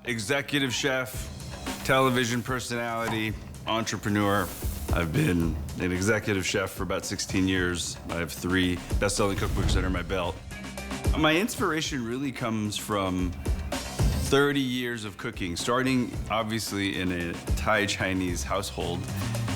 executive chef, television personality, entrepreneur. I've been an executive chef for about 16 years. I have 3 best-selling cookbooks under my belt. My inspiration really comes from 30 years of cooking, starting obviously in a Thai Chinese household,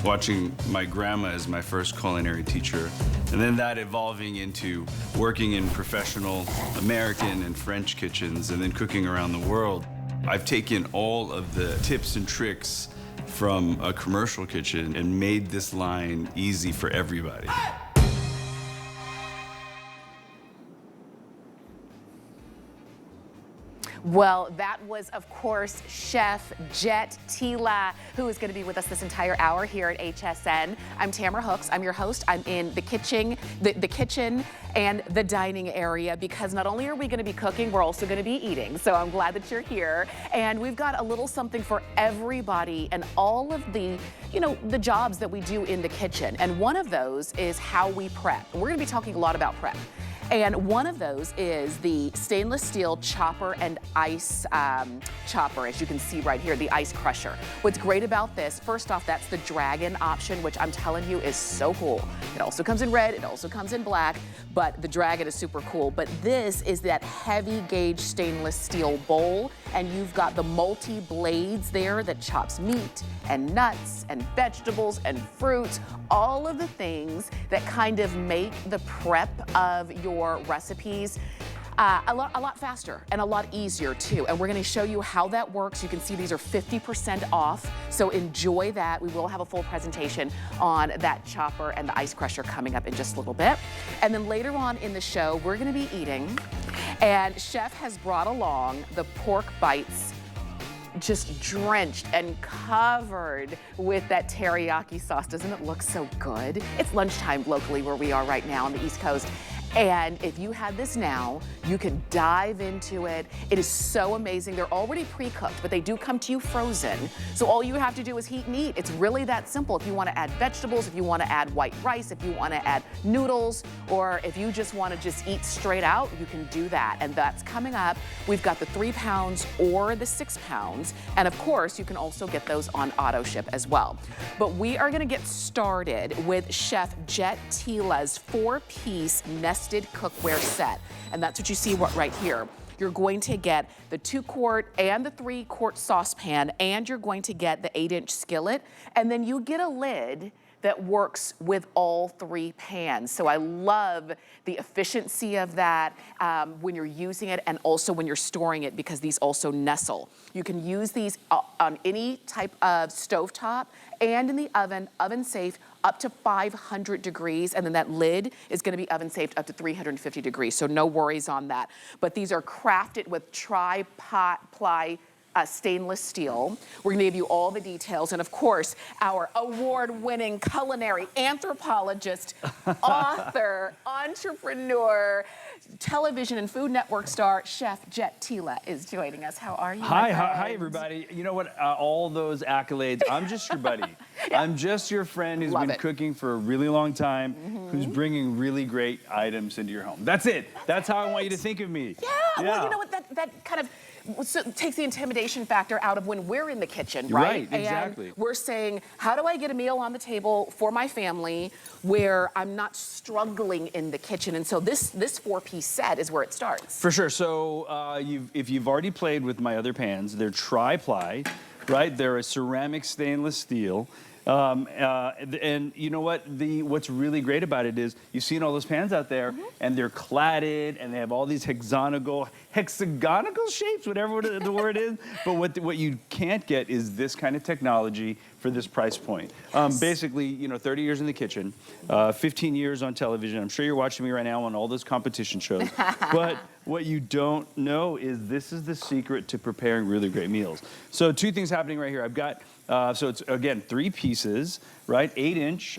watching my grandma as my first culinary teacher, and then that evolving into working in professional American and French kitchens, and then cooking around the world. I've taken all of the tips and tricks from a commercial kitchen and made this line easy for everybody. Well, that was, of course, Chef Jet Tila, who is going to be with us this entire hour here at HSN. I'm Tamara Hooks. I'm your host. I'm in the kitchen, the kitchen and the dining area, because not only are we going to be cooking, we're also going to be eating. So I'm glad that you're here. And we've got a little something for everybody and all of the, the jobs that we do in the kitchen. And one of those is how we prep. We're going to be talking a lot about prep. And one of those is the stainless steel chopper and ice chopper, as you can see right here, the ice crusher. What's great about this, first off, that's the dragon option, which I'm telling you is so cool. It also comes in red, it also comes in black, but the dragon is super cool. But this is that heavy gauge stainless steel bowl, and you've got the multi-blades there that chops meat and nuts and vegetables and fruits, all of the things that kind of make the prep of your recipes a lot faster and a lot easier too. And we're going to show you how that works. You can see these are 50% off, so enjoy that. We will have a full presentation on that chopper and the ice crusher coming up in just a little bit. And then later on in the show, we're going to be eating, and Chef has brought along the pork bites, just drenched and covered with that teriyaki sauce. Doesn't it look so good? It's lunchtime locally where we are right now on the East Coast. And if you had this now, you could dive into it. It is so amazing. They're already pre-cooked, but they do come to you frozen. So all you have to do is heat and eat. It's really that simple. If you want to add vegetables, if you want to add white rice, if you want to add noodles, or if you just want to just eat straight out, you can do that. And that's coming up. We've got the 3 pounds or the 6 pounds. And of course, you can also get those on auto ship as well. But we are going to get started with Chef Jet Tila's 4-piece nested cookware set. And that's what you see right here. You're going to get the 2-quart and the 3-quart saucepan, and you're going to get the 8-inch skillet. And then you get a lid that works with all 3 pans. So I love the efficiency of that when you're using it, and also when you're storing it, because these also nestle. You can use these on any type of stovetop and in the oven, oven safe, up to 500 degrees, and then that lid is gonna be oven safe up to 350 degrees, so no worries on that. But these are crafted with tri-ply stainless steel. We're gonna give you all the details, and of course, our award-winning culinary anthropologist, author, entrepreneur, television and Food Network star, Chef Jet Tila is joining us. How are you? Hi, everybody. You know what? All those accolades, I'm just your buddy. Yeah. I'm just your friend who's been cooking for a really long time, who's bringing really great items into your home. That's it. That's how I want you to think of me. Yeah. Well, you know what? That kind of takes the intimidation factor out of when we're in the kitchen, right? Right, exactly. And we're saying, how do I get a meal on the table for my family where I'm not struggling in the kitchen? And so this 4-piece set is where it starts. For sure. So if you've already played with my other pans, they're tri-ply, right? They're a ceramic stainless steel. And you know what? What's really great about it is you've seen all those pans out there, and they're cladded, and they have all these hexagonal shapes, whatever the word is. But what you can't get is this kind of technology for this price point. Yes. Basically, 30 years in the kitchen, 15 years on television. I'm sure you're watching me right now on all those competition shows. But what you don't know is this is the secret to preparing really great meals. So 2 things happening right here. I've got, so it's, again, 3 pieces, right? 8-inch.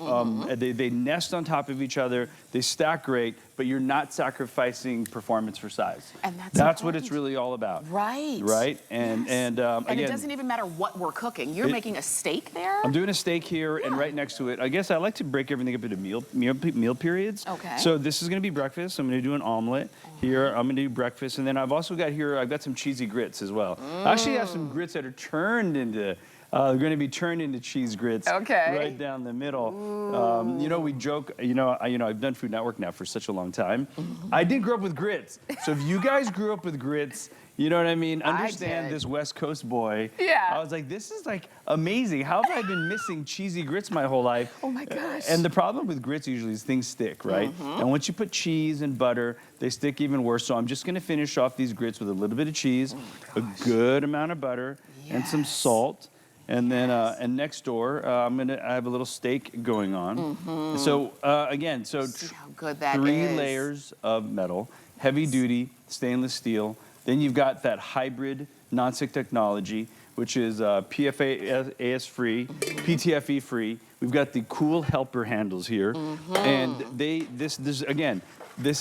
They nest on top of each other. They stack great, but you're not sacrificing performance for size. And that's what it's really all about. Right. Right? And and again, it doesn't even matter what we're cooking. You're making a steak there? I'm doing a steak here, and right next to it, I guess I like to break everything up into meal periods. Okay. So this is going to be breakfast. I'm going to do an omelet. Here, I'm going to do breakfast. And then I've also got here, I've got some cheesy grits as well. I actually have some grits that are turned into, going to be turned into cheese grits. Okay. Right down the middle. You know, we joke, I've done Food Network now for such a long time. I did grow up with grits. So if you guys grew up with grits, you know what I mean? Understand this West Coast boy. Yeah. I was like, this is like amazing. How have I been missing cheesy grits my whole life? Oh my gosh. And the problem with grits usually is things stick, right? And once you put cheese and butter, they stick even worse. So I'm just gonna finish off these grits with a little bit of cheese, a good amount of butter, and some salt. And then, and next door, I have a little steak going on. So again, See how good that 3 is. layers of metal, heavy duty stainless steel. Then you've got that hybrid nonstick technology, which is PFAS free, PTFE free. We've got the cool helper handles here, and this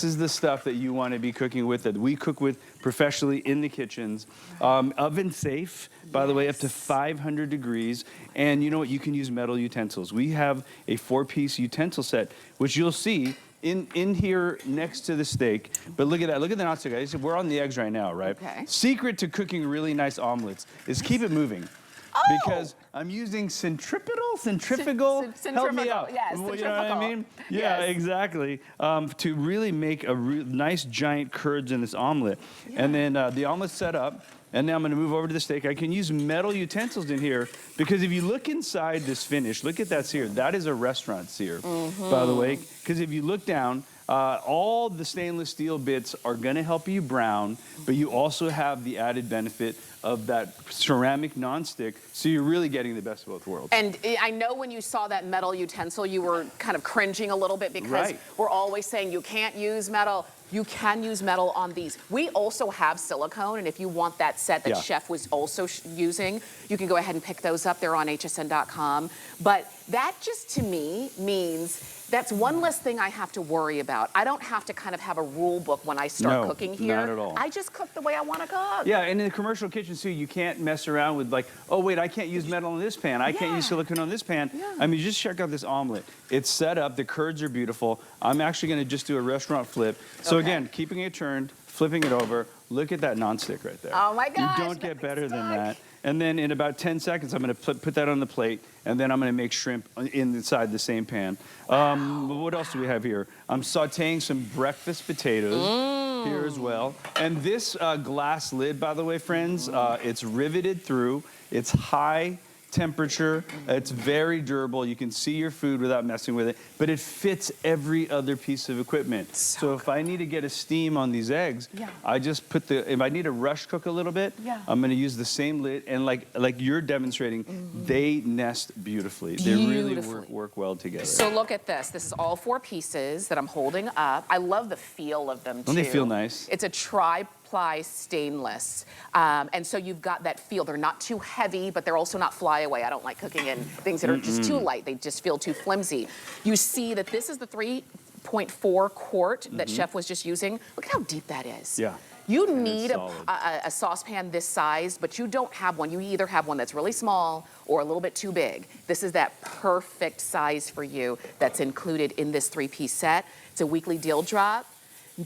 is the stuff that you want to be cooking with, that we cook with professionally in the kitchens. Oven safe, by the way, up to 500 degrees. And you know what? You can use metal utensils. We have a 4-piece utensil set, which you'll see in here next to the steak. But look at that. Look at the nonstick, guys. We're on the eggs right now, right? Okay. Secret to cooking really nice omelets is keep it moving. Oh! Because I'm using centrifugal, help me out. Yes, You know what I centrifugal. mean? Yeah, Yes. exactly. To really make a nice giant curds in this omelet. And then the omelet's set up. And now I'm going to move over to the steak. I can use metal utensils in here because if you look inside this finish, look at that sear. That is a restaurant sear, by the way. Because if you look down, all the stainless steel bits are going to help you brown, but you also have the added benefit of that ceramic nonstick, so you're really getting the best of both worlds. And I know when you saw that metal utensil, you were kind of cringing a little bit because we're always saying you can't use metal. You can use metal on these. We also have silicone, and if you want that set that Chef was also using, you can go ahead and pick those up. They're on hsn.com. But that just, to me, means that's one less thing I have to worry about. I don't have to kind of have a rule book when I start cooking here. Not at all. I just cook the way I want to cook. Yeah, and in the commercial kitchen too, you can't mess around with like, oh wait, I can't use metal on this pan. I can't use silicone on this pan. I mean, just check out this omelet. It's set up. The curds are beautiful. I'm actually going to just do a restaurant flip. So again, keeping it turned, flipping it over. Look at that nonstick right there. Oh my gosh. You don't get better than that. And then in about 10 seconds, I'm going to put that on the plate, and then I'm going to make shrimp inside the same pan. What else do we have here? I'm sautéing some breakfast potatoes here as well. And this glass lid, by the way, friends, it's riveted through. It's high temperature. It's very durable. You can see your food without messing with it, but it fits every other piece of equipment. So if I need to get a steam on these eggs, I just put if I need to rush cook a little bit, I'm going to use the same lid, and like you're demonstrating, they nest beautifully. They really work well together. So look at this. This is all 4 pieces that I'm holding up. I love the feel of them too. Don't they feel nice? It's a tri-ply stainless, and so you've got that feel. They're not too heavy, but they're also not flyaway. I don't like cooking in things that are just too light. They just feel too flimsy. You see that this is the 3.4 quart that Chef was just using. Look at how deep that is. Yeah. You need a saucepan this size, but you don't have one. You either have one that's really small or a little bit too big. This is that perfect size for you that's included in this 3-piece set. It's a weekly deal drop.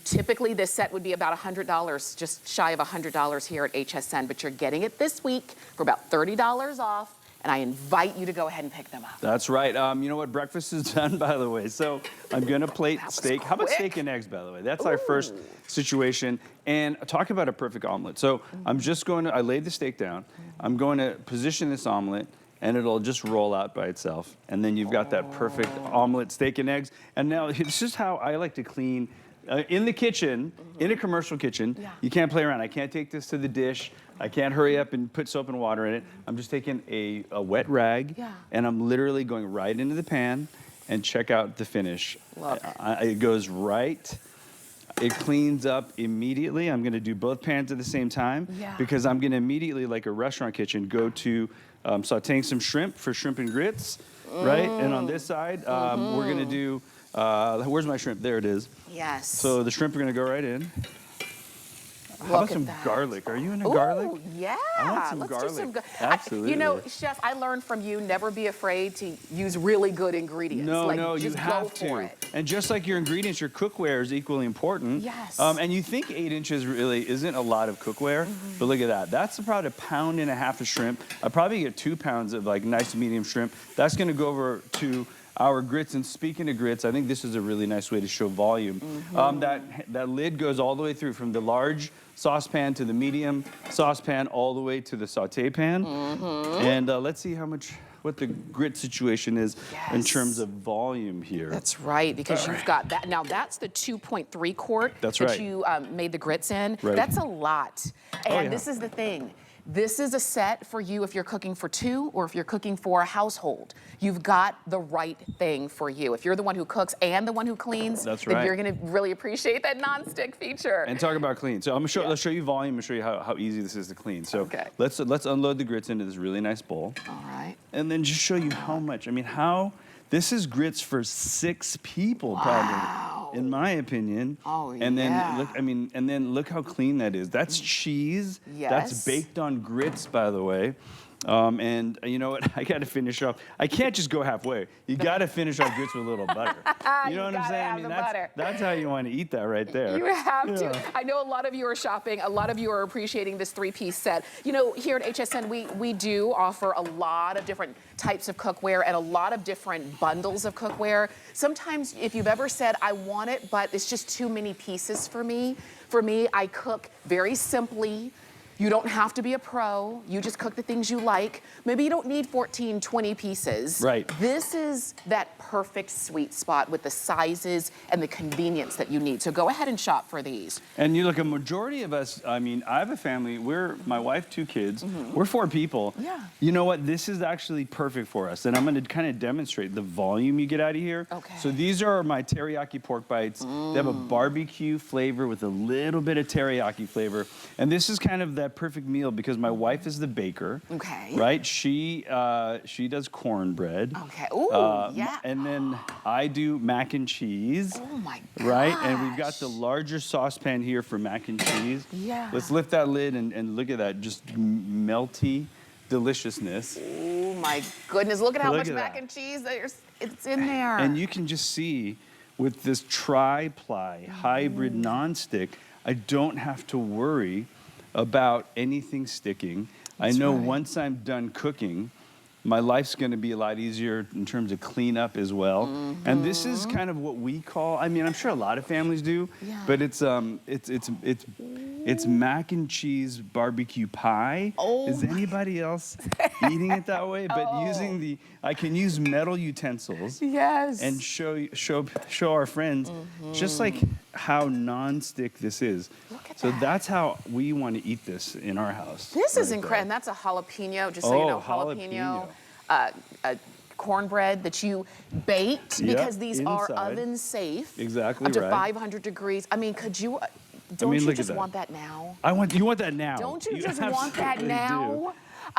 Typically, this set would be about $100, just shy of $100 here at HSN, but you're getting it this week for about $30 off, and I invite you to go ahead and pick them up. That's right. You know what? Breakfast is done, by the way. So I'm going to plate steak. How about steak and eggs, by the way? That's our first situation. And talk about a perfect omelet. So I'm just going to, I laid the steak down. I'm going to position this omelet, and it'll just roll out by itself. And then you've got that perfect omelet, steak and eggs. And now this is how I like to clean. In the kitchen, in a commercial kitchen, you can't play around. I can't take this to the dish. I can't hurry up and put soap and water in it. I'm just taking a wet rag, and I'm literally going right into the pan, and check out the finish. Look. It goes right. It cleans up immediately. I'm gonna do both pans at the same time Yeah. because I'm gonna immediately, like a restaurant kitchen, go to sauteing some shrimp for shrimp and grits, right? And on this side, we're gonna do, where's my shrimp? There it is. Yes. So the shrimp are gonna go right in. How Look about at some that. garlic? Are you into Ooh, garlic? yeah. I want some Let's garlic. do some Absolutely. You know, Chef, I learned from you, never be afraid to use really good ingredients. No, like, no, just you have go for to. it. And just like your ingredients, your cookware is equally important. Yes. And you think 8 inches really isn't a lot of cookware, but look at that. That's about 1.5 pounds of shrimp. I probably get 2 pounds of like nice medium shrimp. That's gonna go over to our grits. And speaking of grits, I think this is a really nice way to show volume. That lid goes all the way through from the large saucepan to the medium saucepan all the way to the saute pan. And let's see what the grit situation is in Yes. terms of volume here. That's right, because you've got that. Now, that's the 2.3 quart That's that right. you made the grits in. Right. That's a lot. And yeah. this is the thing. This is a set for you if you're cooking for 2 or if you're cooking for a household. You've got the right thing for you. If you're the one who cooks and the one who cleans, That's then right. you're gonna really appreciate that nonstick feature. And talk about clean. So I'm gonna show, let's show you volume and show you how easy this is to clean. So Okay. let's unload the grits into this really nice bowl. All right. And then just show you how much. I mean, this is grits for 6 people, probably, in my opinion. Oh, And then yeah. look, and then look how clean that is. That's cheese. Yes. That's baked on grits, by the way. And you know what? I got to finish off. I can't just go halfway. You got to finish off grits with a little butter. You know what I'm gotta saying? have the butter. That's how you want to eat that right there. You have to. Yeah. I know a lot of you are shopping. A lot of you are appreciating this 3-piece set. You know, here at HSN, we do offer a lot of different types of cookware and a lot of different bundles of cookware. Sometimes, if you've ever said, I want it, but it's just too many pieces for me, I cook very simply. You don't have to be a pro. You just cook the things you like. Maybe you don't need 14, 20 pieces. Right. This is that perfect sweet spot with the sizes and the convenience that you need. So go ahead and shop for these. And you look, a majority of us, I mean, I have a family, my wife, 2 kids, we're 4 people. Yeah. You know what, this is actually perfect for us. And I'm gonna kind of demonstrate the volume you get out of here. Okay. So these are my teriyaki pork bites. They have a barbecue flavor with a little bit of teriyaki flavor. And this is kind of that perfect meal because my wife is the baker. Okay. Right, she does cornbread. Okay. Ooh, yeah. And then I do mac and cheese. Oh my gosh. Right, and we've got the larger saucepan here for mac and cheese. Yeah. Let's lift that lid and look at that, just melty deliciousness. Oh my goodness. Look at how Look much at mac that. and cheese it's in there. And you can just see with this tri-ply hybrid nonstick, I don't have to worry about anything sticking. I know right. once I'm done cooking, my life's gonna be a lot easier in terms of cleanup as well. And this is kind of what we call, I mean, I'm sure a lot of families do, Yeah. but it's mac and cheese barbecue pie. Oh Is anybody else eating it that way? But using I can use metal utensils yes. and show our friends just like how non-stick this is. Look at so that. that's how we want to eat this in our house. This is right incredible. there. And that's a jalapeno, just so you know, jalapeno. Cornbread that you baked Yep, because these are inside. oven safe. Exactly up to right. 500 degrees. I mean, could you? Don't mean, you look at just that. want that now? You want that now? Don't you just want that absolutely now?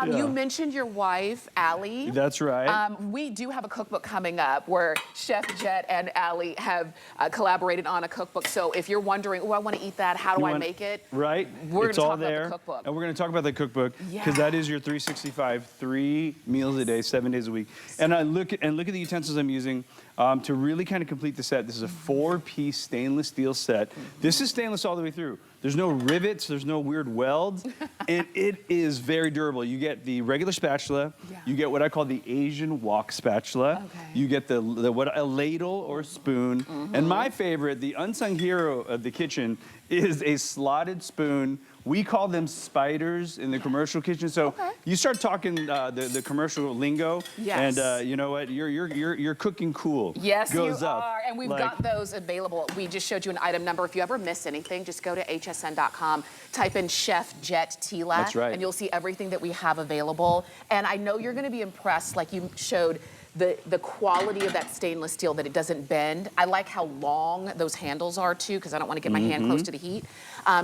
Yeah. You mentioned your wife, Allie. That's right. We do have a cookbook coming up where Chef Jet and Allie have collaborated on a cookbook. So if you're wondering, oh, I want to eat that, how do I make it? Right. We're it's gonna all talk about the there. cookbook. And we're going to talk about the cookbook because that is your 365, 3 meals a day, 7 days a week. And I look at the utensils I'm using to really kind of complete the set. This is a 4-piece stainless steel set. This is stainless all the way through. There's no rivets, there's no weird welds, and it is very durable. You get the regular spatula, you get what I call the Asian wok spatula, you get a ladle or spoon, and my favorite, the unsung hero of the kitchen, is a slotted spoon. We call them spiders in the commercial kitchen. So you start talking the commercial lingo, and you know what? You're cooking cool. Yes, Goes you up. are, and we've got those available. We just showed you an item number. If you ever miss anything, just go to hsn.com, type in Chef Jet Tila, That's right. and you'll see everything that we have available. And I know you're going to be impressed, like you showed the quality of that stainless steel, that it doesn't bend. I like how long those handles are too, because I don't want to get my hand close to the heat.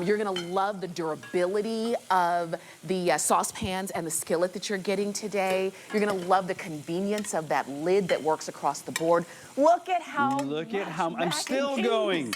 You're gonna love the durability of the saucepans and the skillet that you're getting today. You're gonna love the convenience of that lid that works across the board. Look at how I'm still going,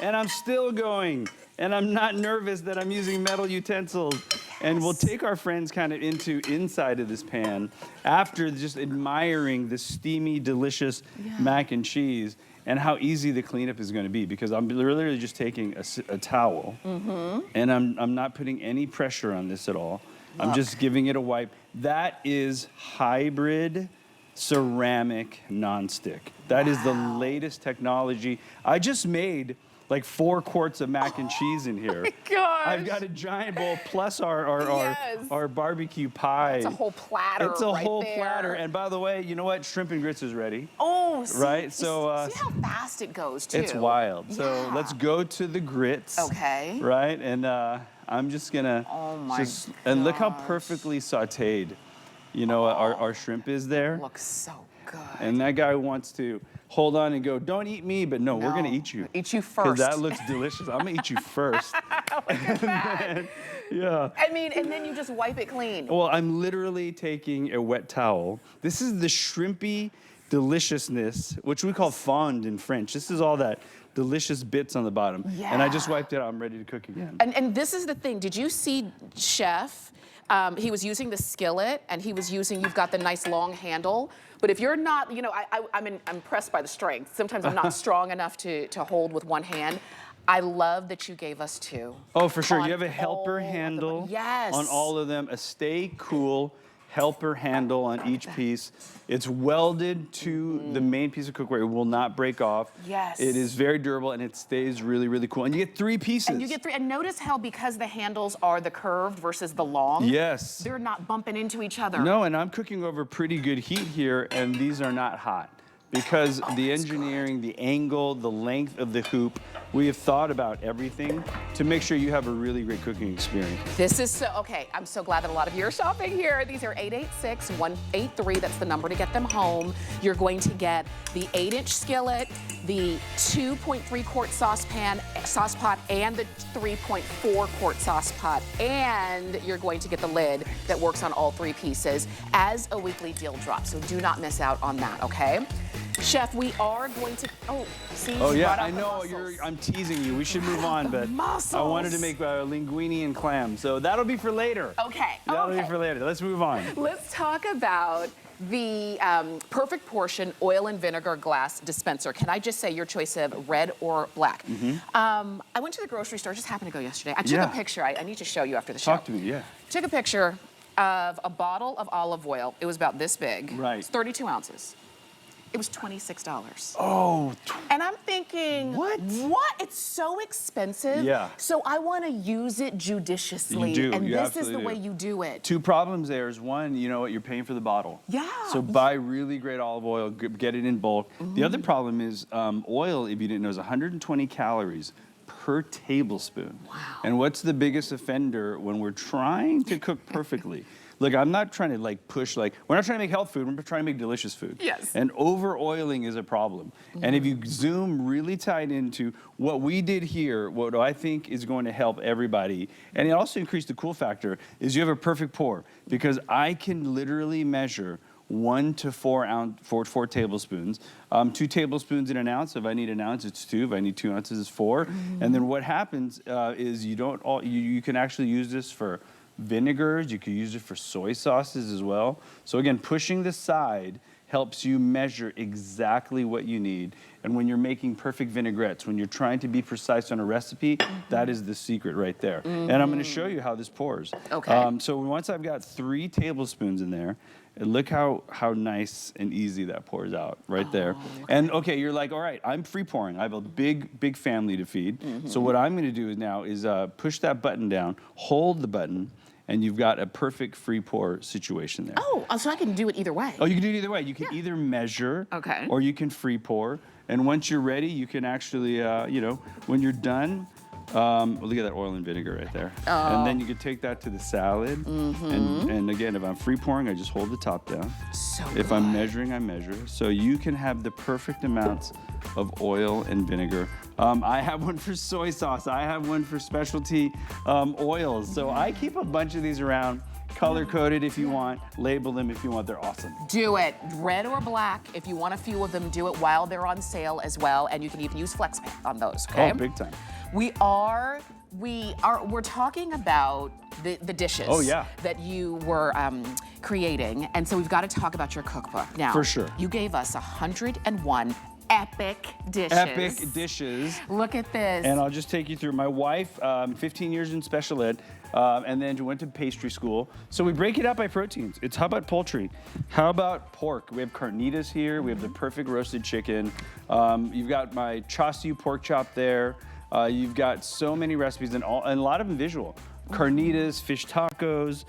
and I'm still going. And I'm not nervous that I'm using metal utensils. Yes. And we'll take our friends kind of inside of this pan after just admiring the steamy, delicious mac and cheese and how easy the cleanup is going to be, because I'm literally just taking a towel and I'm not putting any pressure on this at all. I'm just giving it a wipe. That is hybrid ceramic nonstick. That is the latest technology. I just made like 4 quarts of mac and cheese in here. Oh my gosh. I've got a giant bowl plus our barbecue pie. It's a whole platter. It's a right whole there. platter. And by the way, you know what? Shrimp and grits is ready. Oh, see, right? So see how fast it goes too. It's wild. Yeah. So let's go to the grits. Okay. Right? And I'm just gonna and look how perfectly sauteed, you know, our shrimp is there. Looks so good. And that guy wants to hold on and go, don't eat me, but no, we're gonna eat you. Eat you first. Because that looks delicious. I'm gonna eat you first. Yeah. I mean, and then you just wipe it clean. Well, I'm literally taking a wet towel. This is the shrimpy deliciousness, which we call fond in French. This is all that delicious bits on the bottom. Yeah. And I just wiped it out. I'm ready to cook again. And this is the thing. Did you see Chef? He was using the skillet, and he was using, you've got the nice long handle. But if you're not, you know, I'm impressed by the strength. Sometimes I'm not strong enough to hold with one hand. I love that you gave us 2. Oh, for sure. You have a helper handle on all of them, a stay cool helper handle on each piece. It's welded to the main piece of cookware. It will not break off. Yes. It is very durable, and it stays really, really cool. And you get 3 pieces. And you get 3. And notice how, because the handles are the curved versus the long, yes, they're not bumping into each other. No, and I'm cooking over pretty good heat here, and these are not hot. Because the engineering, the angle, the length of the hoop, we have thought about everything to make sure you have a really great cooking experience. This is so, okay, I'm so glad that a lot of you are shopping here. These are 886-183, that's the number to get them home. You're going to get the 8-inch skillet, the 2.3 quart sauce pot, and the 3.4 quart sauce pot. And you're going to get the lid that works on all 3 pieces as a weekly deal drop. So do not miss out on that, okay? Chef, we are going to, oh yeah, I know, I'm teasing you. We should move on, but mussels. I wanted to make linguine and clam, so that'll be for later. Okay, That'll be for later. Let's move on. Let's talk about the Perfect Portion oil and vinegar glass dispenser. Can I just say your choice of red or black? I went to the grocery store, just happened to go yesterday. I took a picture, I need to show you after the show. Talk to me, yeah. Took a picture of a bottle of olive oil. It was about this big. Right. It's 32 ounces. It was $26. Oh. And I'm thinking, what? It's so expensive. Yeah. So I want to use it judiciously. You do. And You this is the absolutely way do. you do it. 2 problems there is, one, you know what, you're paying for the bottle. Yeah. So buy really great olive oil, get it in bulk. The other problem is oil, if you didn't know, is 120 calories per tablespoon. Wow. And what's the biggest offender when we're trying to cook perfectly? Look, I'm not trying to like push, like, we're not trying to make health food, we're trying to make delicious food. Yes. And over-oiling is a problem. And if you zoom really tight into what we did here, what I think is going to help everybody, and it also increased the cool factor, is you have a perfect pour. Because I can literally measure 1 to 4 tablespoons. 2 tablespoons in an ounce. If I need an ounce, it's 2. If I need 2 ounces, it's 4. And then what happens is you can actually use this for vinegars, you can use it for soy sauces as well. So again, pushing the side helps you measure exactly what you need. And when you're making perfect vinaigrettes, when you're trying to be precise on a recipe, that is the secret right there. And I'm gonna show you how this pours. Okay. So once I've got 3 tablespoons in there, and look how nice and easy that pours out right there. Okay. And okay, you're like, all right, I'm free pouring. I have a big family to feed. So what I'm gonna do now is push that button down, hold the button, and you've got a perfect free pour situation there. Oh, so I can do it either way. Oh, you can do it either way. You can either measure, or you can free pour. And once you're ready, you can actually, you know, when you're done, Look at that oil and vinegar right there. Oh. And then you could take that to the salad. And again, if I'm free pouring, I just hold the top down. So If good. I'm measuring, I measure. So you can have the perfect amounts of oil and vinegar. I have one for soy sauce. I have one for specialty oils. So I keep a bunch of these around. Color-coded if you want, label them if you want, they're awesome. Do it, red or black. If you want a few of them, do it while they're on sale as well, and you can even use FlexPay on those, okay? Oh, big time. We're talking about the dishes that you were creating, and so we've got to talk about your cookbook. Now, For sure. You gave us 101 epic dishes. Epic dishes. Look at this. And I'll just take you through. My wife, 15 years in special ed, and then went to pastry school. So we break it out by proteins. It's how about poultry? How about pork? We have carnitas here. We have the perfect roasted chicken. You've got my chasiu pork chop there. You've got so many recipes and a lot of them visual. Carnitas, fish tacos,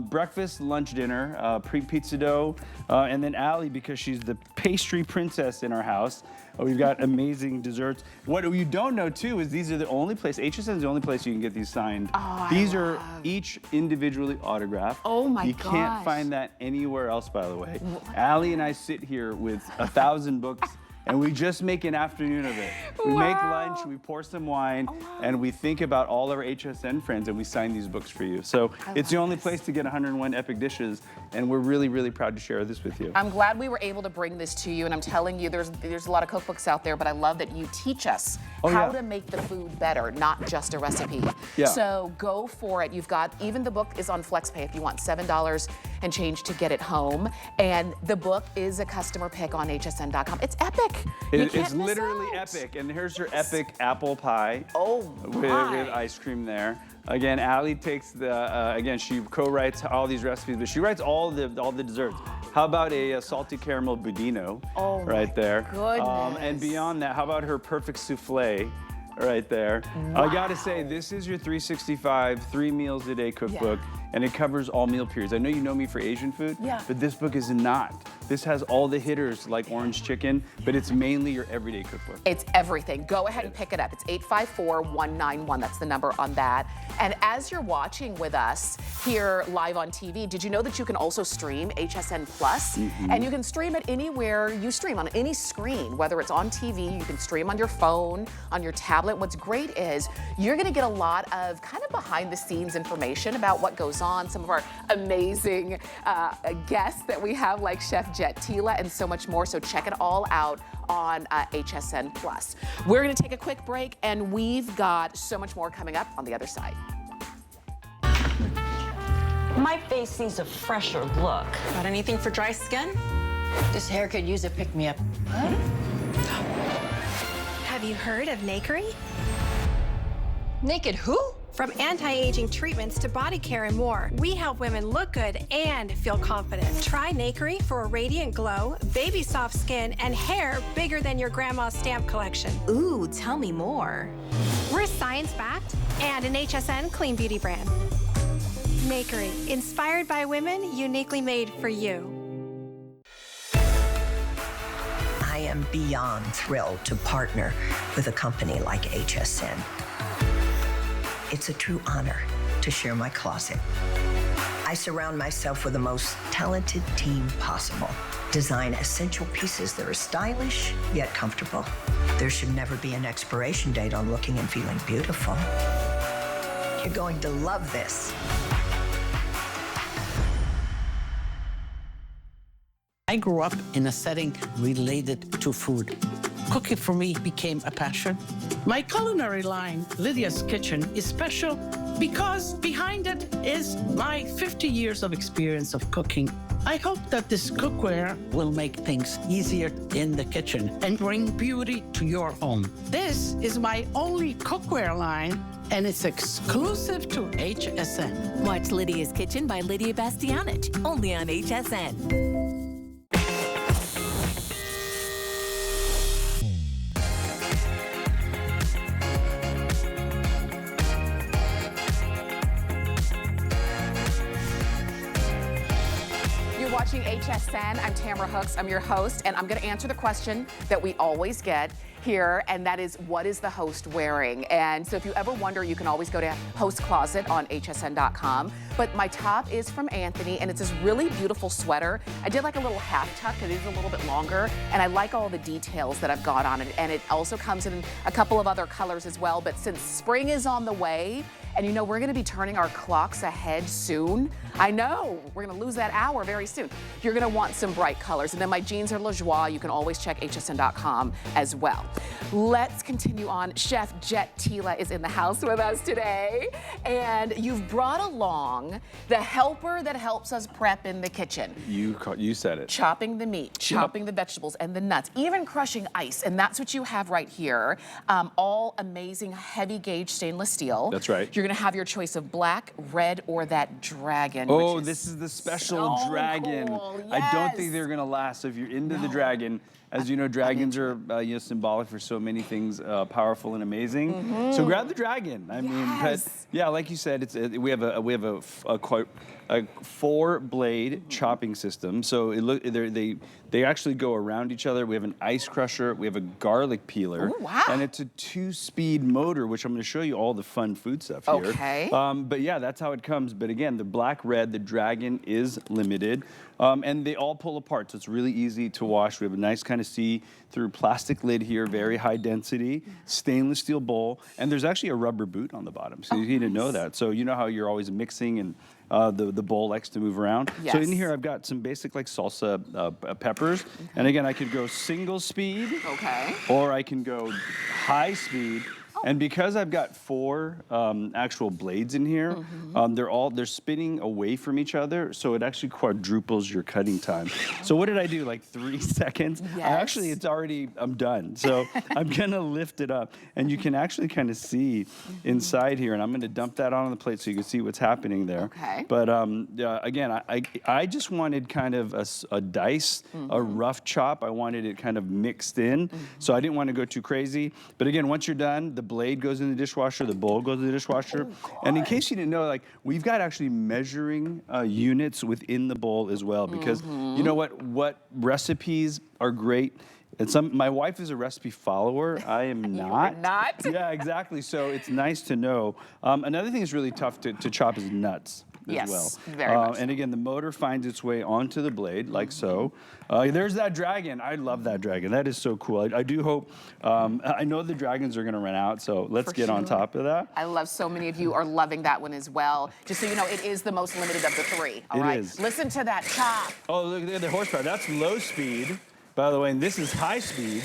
breakfast, lunch, dinner, pre-pizza dough, and then Allie, because she's the pastry princess in our house, we've got amazing desserts. What you don't know too is these are the only place, HSN is the only place you can get these signed. Oh, these are each individually autographed. Oh my You can't gosh. find that anywhere else, by the way. Allie and I sit here with 1,000 books. And we just make an afternoon of it. We make lunch, we pour some wine, and we think about all our HSN friends, and we sign these books for you. So it's the only place to get 101 epic dishes, and we're really, really proud to share this with you. I'm glad we were able to bring this to you, and I'm telling you, there's a lot of cookbooks out there, but I love that you teach us how to make the food better, not just a recipe. Yeah. So go for it. You've got, even the book is on FlexPay if you want $7 and change to get it home, and the book is a customer pick on hsn.com. It's epic. You can't It's miss literally out. epic. And here's your epic apple pie with my. ice cream there. Again, Allie takes the, again, she co-writes all these recipes, but she writes all the desserts. How about a salty caramel budino right there? Goodness. And beyond that, how about her perfect souffle right there? I gotta say, this is your 365, 3 meals a day cookbook. And it covers all meal periods. I know you know me for Asian food, but this book is not. This has all the hitters like orange chicken, but it's mainly your everyday cookbook. It's everything. Go ahead and pick it up. It's 854-191. That's the number on that. And as you're watching with us here live on TV, did you know that you can also stream HSN Plus? And you can stream it anywhere you stream, on any screen, whether it's on TV, you can stream on your phone, on your tablet. What's great is you're gonna get a lot of kind of behind the scenes information about what goes on, some of our amazing guests that we have, like Chef Jet Tila and so much more. So check it all out on HSN Plus. We're gonna take a quick break, and we've got so much more coming up on the other side. My face needs a fresher look. Got anything for dry skin? This hair could use a pick-me-up. Have you heard of Nakery? Naked who? From anti-aging treatments to body care and more, we help women look good and feel confident. Try Nakery for a radiant glow, baby soft skin, and hair bigger than your grandma's stamp collection. Ooh, tell me more. We're science-backed and an HSN clean beauty brand. Nakery, inspired by women, uniquely made for you. I am beyond thrilled to partner with a company like HSN. It's a true honor to share my closet. I surround myself with the most talented team possible. Design essential pieces that are stylish yet comfortable. There should never be an expiration date on looking and feeling beautiful. You're going to love this. I grew up in a setting related to food. Cooking for me became a passion. My culinary line, Lydia's Kitchen, is special because behind it is my 50 years of experience of cooking. I hope that this cookware will make things easier in the kitchen and bring beauty to your home. This is my only cookware line, and it's exclusive to HSN. Watch Lydia's Kitchen by Lydia Bastianich, only on HSN. You're watching HSN. I'm Tamara Hooks. I'm your host, and I'm going to answer the question that we always get here, and that is, what is the host wearing? And so if you ever wonder, you can always go to Host Closet on hsn.com. But my top is from Anthony, and it's this really beautiful sweater. I did like a little half tuck. It is a little bit longer, and I like all the details that I've got on it. And it also comes in a couple of other colors as well. But since spring is on the way, and you know, we're gonna be turning our clocks ahead soon. I know, we're gonna lose that hour very soon. You're gonna want some bright colors. And then my jeans are La Joie. You can always check hsn.com as well. Let's continue on. Chef Jet Tila is in the house with us today. And you've brought along the helper that helps us prep in the kitchen. You said it. Chopping the meat, chopping the vegetables and the nuts, even crushing ice. And that's what you have right here. All amazing heavy gauge stainless steel. That's right. You're gonna have your choice of black, red, or that dragon. Oh, which this is the special so dragon. cool. I don't Yes. think they're gonna last. So if you're into the dragon, as you know, dragons are symbolic for so many things powerful and amazing. So grab the dragon. I mean, but yeah, like you said, we have a 4-blade chopping system. So they actually go around each other. We have an ice crusher. We have a garlic peeler. Ooh, wow. And it's a 2-speed motor, which I'm going to show you all the fun food stuff here. Okay. But yeah, that's how it comes. But again, the black, red, the dragon is limited. And they all pull apart, so it's really easy to wash. We have a nice kind of see-through plastic lid here, very high density, stainless steel bowl, and there's actually a rubber boot on the bottom, so you need to know that. So you know how you're always mixing and the bowl likes to move around. Yes. So in here I've got some basic like salsa peppers, and again I could go single speed, or I can go high speed. And because I've got 4 actual blades in here, they're spinning away from each other, so it actually quadruples your cutting time. So what did I do, like 3 seconds? Yes. I'm done. So I'm gonna lift it up, and you can actually kind of see inside here, and I'm gonna dump that on the plate so you can see what's happening there. Okay. But again, I just wanted kind of a dice, a rough chop. I wanted it kind of mixed in, so I didn't want to go too crazy. But again, once you're done, the blade goes in the dishwasher, the bowl goes in the dishwasher. And in case you didn't know, like, we've got actually measuring units within the bowl as well, because you know what recipes are great. And my wife is a recipe follower. I am not. You're not? Yeah, exactly. So it's nice to know. Another thing that's really tough to chop is nuts. As well. Very much and again, the motor finds its way onto the blade, like so. There's that dragon. I love that dragon. That is so cool. I do hope, I know the dragons are going to run out, so let's get on top of that. I love so many of you are loving that one as well. Just so you know, it is the most limited of the 3. All right. It is. Listen to that chop. Oh, look at the horsepower. That's low speed, by the way, and this is high speed.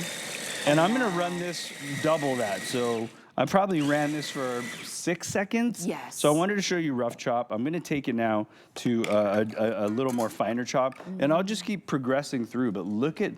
And I'm going to run this double that. So I probably ran this for 6 seconds. Yes. So I wanted to show you rough chop. I'm going to take it now to a little more finer chop, and I'll just keep progressing through. But look at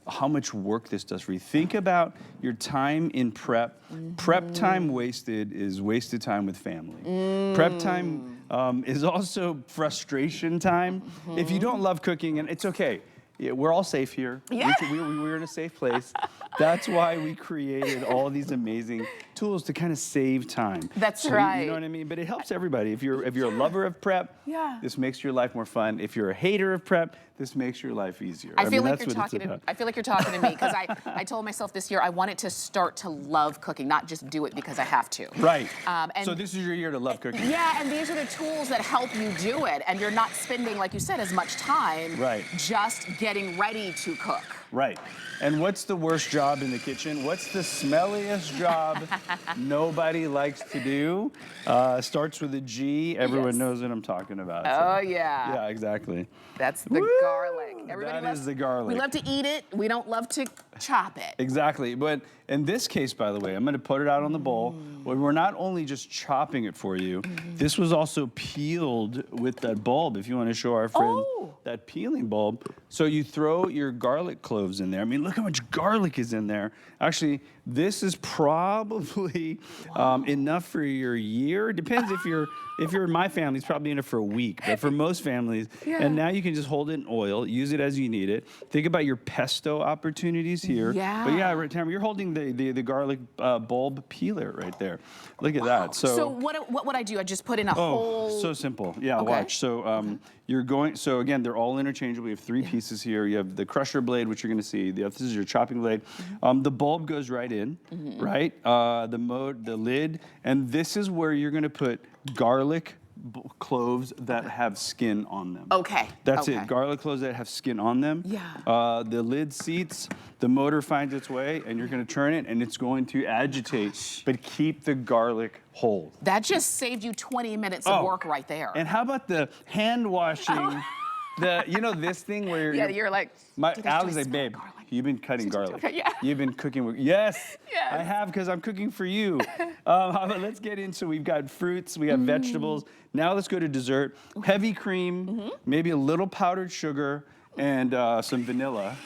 how much work this does for you. Think about your time in prep. Prep time wasted is wasted time with family. Prep time is also frustration time. If you don't love cooking, and it's okay. Yeah, we're all safe here. Yeah. We're in a safe place. That's why we created all these amazing tools to kind of save time. That's so right. You know what I mean? But it helps everybody. If you're a lover of prep, this makes your life more fun. If you're a hater of prep, this makes your life easier. I feel like that's you're talking to me, because I told myself this year I wanted to start to love cooking, not just do it because I have to. Right. And so this is your year to love cooking. Yeah, and these are the tools that help you do it, and you're not spending, like you said, as much time just getting ready to cook. Right. And what's the worst job in the kitchen? What's the smelliest job nobody likes to do? Starts with a G. Everyone knows what I'm talking about. Oh, so. yeah. Yeah, exactly. That's the garlic. Everybody that is the garlic. We love to eat it. We don't love to chop it. Exactly. But in this case, by the way, I'm going to put it out on the bowl. Well, we're not only just chopping it for you, this was also peeled with that bulb, if you want to show our friend that peeling bulb. So you throw your garlic cloves in there. I mean, look how much garlic is in there. Actually, this is probably enough for your year. Depends if you're in my family, it's probably enough for a week. But for most families, and now you can just hold it in oil, use it as you need it. Think about your pesto opportunities here. Yeah. But yeah, right, Tamara, you're holding the garlic bulb peeler right there. Look at that. So what would I do? I just put in a whole... So simple. Yeah, watch. So you're going, so again, they're all interchangeable. We have three pieces here. You have the crusher blade, which you're gonna see. This is your chopping blade. The bulb goes right in, right? The lid, and this is where you're gonna put garlic cloves that have skin on them. Okay. That's okay. it, garlic cloves that have skin on them. Yeah. The lid seats, the motor finds its way, and you're gonna turn it, and it's going to agitate, but keep the garlic whole. That just saved you 20 minutes of work right there. And how about the hand washing? You know this thing where you're like, Alex like, babe, you've been cutting garlic. Yeah. You've been cooking with, yes, Yes. I have, because I'm cooking for you. Let's get into, we've got fruits, we have vegetables. Now let's go to dessert. Heavy cream, maybe a little powdered sugar, and some vanilla,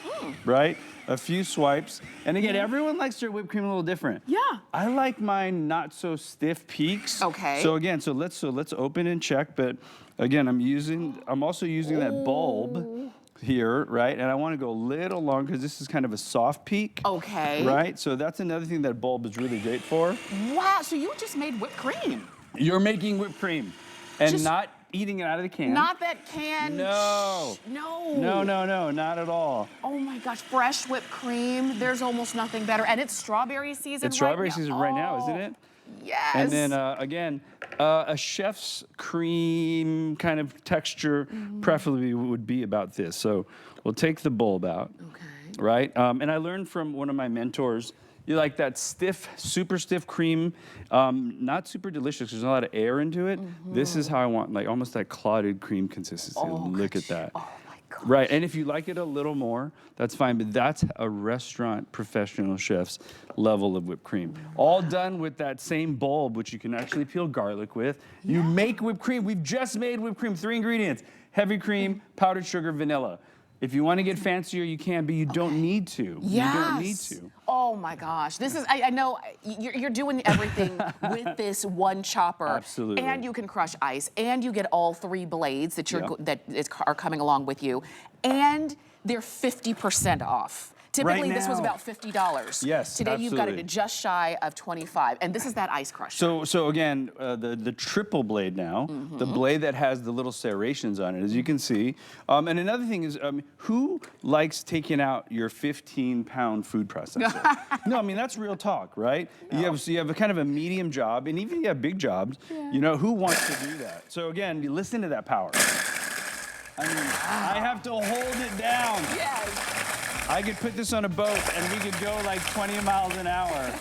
right? A few swipes. And again, everyone likes their whipped cream a little different. Yeah. I like mine not so stiff peaks. Okay. So again, so let's open and check, but again, I'm also using that bulb here, right? And I want to go a little long because this is kind of a soft peak. Okay. Right? So that's another thing that bulb is really great for. Wow, so you just made whipped cream. You're making whipped cream and not eating it out of the can. Not that can. No. No. No, not at all. Oh my gosh, fresh whipped cream. There's almost nothing better. And it's strawberry season It's strawberry right now. season right now, isn't it? Yes. And then again, a chef's cream kind of texture preferably would be about this. So we'll take the bulb out, right? And I learned from one of my mentors, you like that stiff, super stiff cream, not super delicious, there's a lot of air into it. This is how I want, like almost that clotted cream consistency. Look at that. Oh my gosh. Right, and if you like it a little more, that's fine, but that's a restaurant professional chef's level of whipped cream. All done with that same bulb, which you can actually peel garlic with. You make whipped cream. We've just made whipped cream, 3 ingredients: heavy cream, powdered sugar, vanilla. If you want to get fancier, you can, but you don't need to. Yes. You don't need to. Oh my gosh, this is, I know you're doing everything with this one chopper. Absolutely. And you can crush ice, and you get all 3 blades that are coming along with you, and they're 50% off. Typically, this was about $50. Yes, Today, you've got it absolutely. at just shy of 25, and this is that ice crusher. So again, the triple blade now, the blade that has the little serrations on it, as you can see. And another thing is, who likes taking out your 15-pound food processor? No, I mean, that's real talk, right? No. You have a kind of a medium job, and even if you have big jobs, you know, who wants to do that? So again, you listen to that power. I mean, I have to hold it down. Yes. I could put this on a boat and we could go like 20 miles an hour.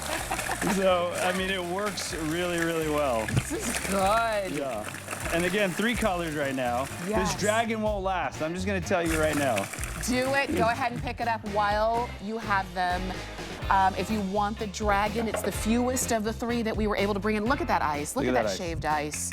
So, I mean, it works really, really well. This is good. Yeah. And again, 3 colors right now. Yes. This dragon won't last. I'm just gonna tell you right now. Do it. Go ahead and pick it up while you have them. If you want the dragon, it's the fewest of the 3 that we were able to bring in. Look at that ice. Look at that shaved ice.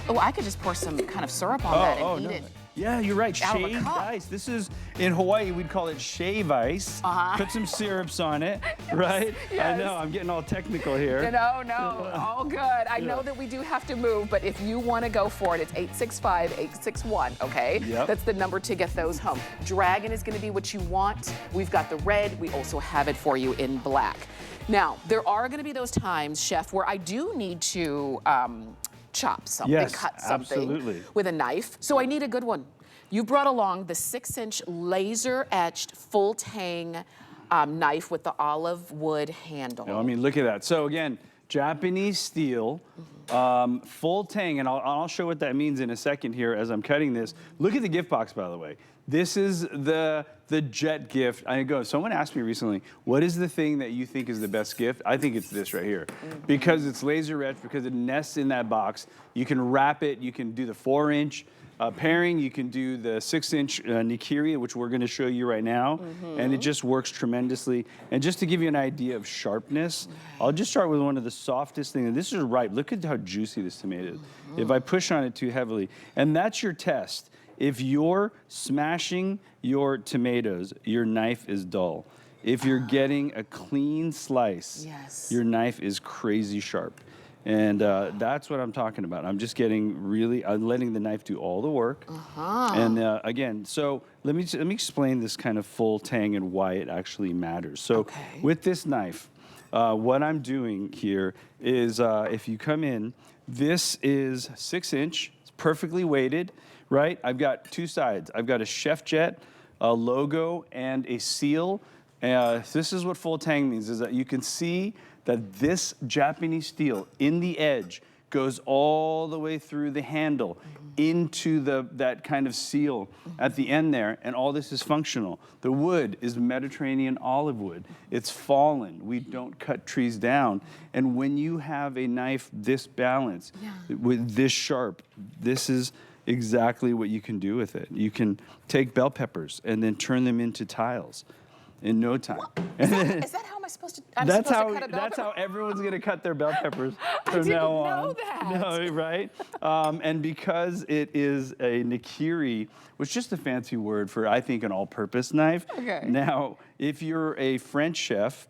Oh, I could just pour some kind of syrup on that and eat it. Yeah, you're right. Out of a Shaved cup. ice. This is, in Hawaii, we'd call it shave ice. Put some syrups on it, right? Yes. I know, I'm getting all technical here. No, all good. I know that we do have to move, but if you want to go for it, it's 865-861, okay? Yep. That's the number to get those home. Dragon is going to be what you want. We've got the red. We also have it for you in black. Now, there are going to be those times, Chef, where I do need to chop something, cut something absolutely. with a knife. So I need a good one. You brought along the 6-inch laser-etched full-tang knife with the olive wood handle. I mean, look at that. So again, Japanese steel, full tang, and I'll show what that means in a second here as I'm cutting this. Look at the gift box, by the way. This is the Jet gift. Someone asked me recently, what is the thing that you think is the best gift? I think it's this right here. Because it's laser etched, because it nests in that box. You can wrap it, you can do the 4-inch pairing, you can do the 6-inch nikiri, which we're gonna show you right now. And it just works tremendously. And just to give you an idea of sharpness, I'll just start with one of the softest things. And this is ripe. Look at how juicy this tomato is. If I push on it too heavily, and that's your test. If you're smashing your tomatoes, your knife is dull. If you're getting a clean slice, your knife is crazy sharp. And that's what I'm talking about. I'm just I'm letting the knife do all the work. And again, so let me explain this kind of full tang and why it actually matters. So with this knife, what I'm doing here is if you come in, this is 6-inch, it's perfectly weighted, right? I've got two sides. I've got a Chef Jet, a logo, and a seal. This is what full tang means, is that you can see that this Japanese steel in the edge goes all the way through the handle into that kind of seal at the end there, and all this is functional. The wood is Mediterranean olive wood. It's fallen. We don't cut trees down. And when you have a knife this balanced, with this sharp, this is exactly what you can do with it. You can take bell peppers and then turn them into tiles in no time. Is that how am I supposed to? That's supposed to cut a bell how pepper? everyone's gonna cut their bell peppers I from didn't now on. know that. No, right? And because it is a nikiri, which is just a fancy word for, I think, an all-purpose knife. Okay. Now, if you're a French chef,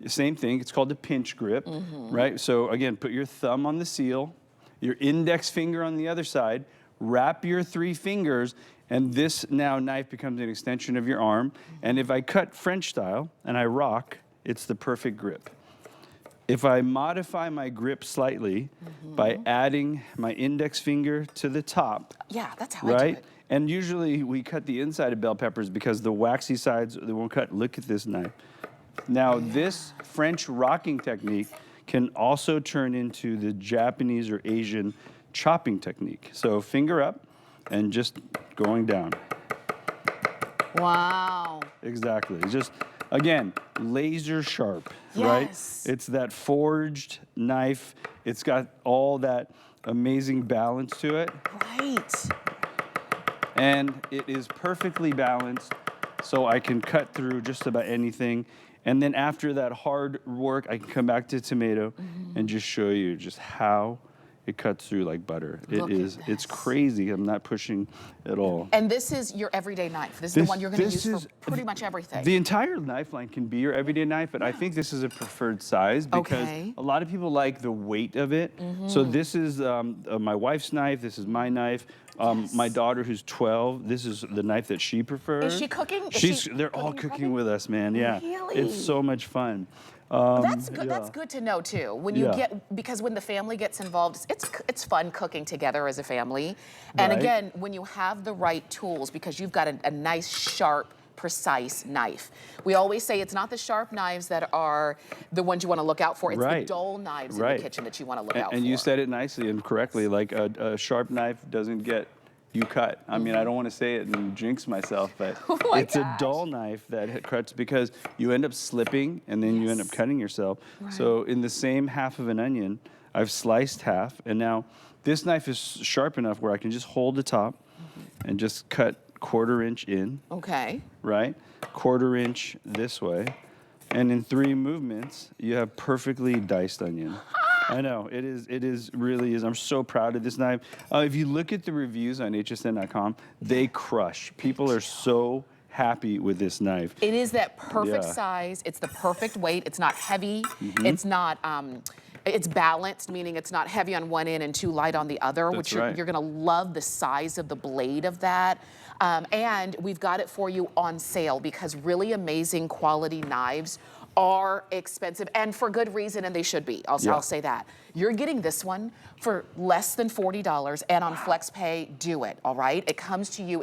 same thing. It's called a pinch grip, right? So again, put your thumb on the seal, your index finger on the other side, wrap your 3 fingers, and this now knife becomes an extension of your arm. And if I cut French style and I rock, it's the perfect grip. If I modify my grip slightly by adding my index finger to the top, Yeah, that's how I do right? it. And usually we cut the inside of bell peppers because the waxy sides, they won't cut. Look at this knife. Now, this French rocking technique can also turn into the Japanese or Asian chopping technique. So finger up and just going down. Wow. Exactly. Just, again, laser sharp, Yes. right? It's that forged knife. It's got all that amazing balance to it. Right. And it is perfectly balanced, so I can cut through just about anything. And then after that hard work, I can come back to tomato and just show you just how it cuts through like butter. Look at It's this. crazy. I'm not pushing at all. And this is your everyday knife. This is the one you're going to use for pretty much everything. The entire knife line can be your everyday knife, but I think this is a preferred size because Okay. a lot of people like the weight of it. So this is my wife's knife. This is my knife. My daughter, who's 12, this is the knife that she prefers. Is she cooking? They're all cooking with us, man. Yeah, Really? it's so much fun. That's good. yeah. That's good to know too. When you because when the family gets involved, it's fun cooking together as a family. And Right. again, when you have the right tools, because you've got a nice, sharp, precise knife. We always say it's not the sharp knives that are the ones you want to look out for. It's the Right. dull knives in Right. the kitchen that you want to look out for. And you said it nicely and correctly. Like a sharp knife doesn't get you cut. I mean, I don't want to say it and jinx myself, but Oh my it's a gosh. dull knife that cuts because you end up slipping and then you end up cutting yourself. So in the same half of an onion, I've sliced half, and now this knife is sharp enough where I can just hold the top and just cut 1/4 inch in, Okay. right? 1/4 inch this way. And in 3 movements, you have perfectly diced onion. I know, it really is. I'm so proud of this knife. If you look at the reviews on hsn.com, they crush. People are so happy with this knife. It is that perfect Yeah. size. It's the perfect weight. It's not heavy. It's not. It's balanced, meaning it's not heavy on one end and too light on the other, That's which right. you're going to love the size of the blade of that. And we've got it for you on sale because really amazing quality knives are expensive and for good reason, and they should be. I'll say that. You're getting this one for less than $40, and on FlexPay, do it, all right? It comes to you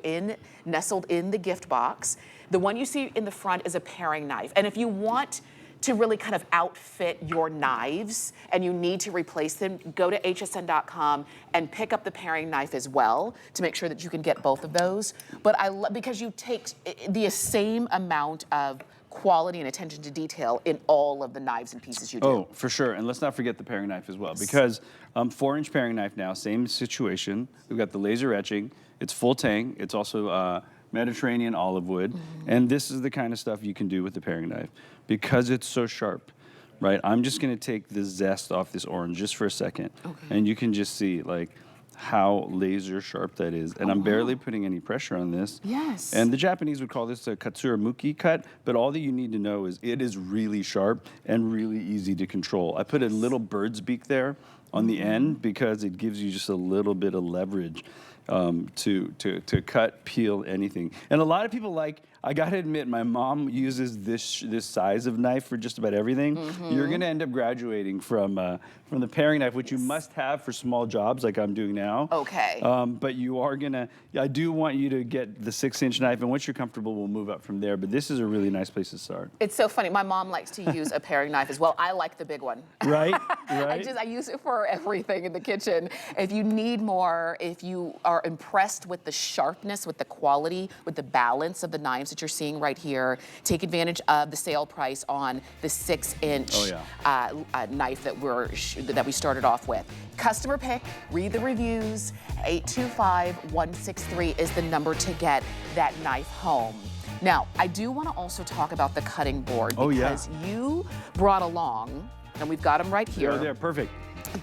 nestled in the gift box. The one you see in the front is a paring knife, and if you want to really kind of outfit your knives and you need to replace them, go to hsn.com and pick up the paring knife as well to make sure that you can get both of those. But because you take the same amount of quality and attention to detail in all of the knives and pieces you do. Oh, for sure. And let's not forget the paring knife as well, because 4-inch paring knife now, same situation. We've got the laser etching. It's full tang. It's also Mediterranean olive wood. And this is the kind of stuff you can do with the paring knife because it's so sharp, right? I'm just going to take the zest off this orange just for a second. And you can just see like how laser sharp that is. And I'm barely putting any pressure on this. Yes. And the Japanese would call this a katsuramuki cut, but all that you need to know is it is really sharp and really easy to control. I put a little bird's beak there on the end because it gives you just a little bit of leverage to cut, peel anything. And a lot of people like, I gotta admit, my mom uses this size of knife for just about everything. You're gonna end up graduating from the paring knife, which you must have for small jobs like I'm doing now. Okay. But you are gonna, I do want you to get the 6-inch knife, and once you're comfortable, we'll move up from there. But this is a really nice place to start. It's so funny. My mom likes to use a paring knife as well. I like the big one. Right, right. I use it for everything in the kitchen. If you need more, if you are impressed with the sharpness, with the quality, with the balance of the knives that you're seeing right here, take advantage of the sale price on the 6-inch knife that we started off with. Customer pick, read the reviews. 825-163 is the number to get that knife home. Now, I do want to also talk about the cutting board because you brought along, and we've got them right here. Oh, they're perfect.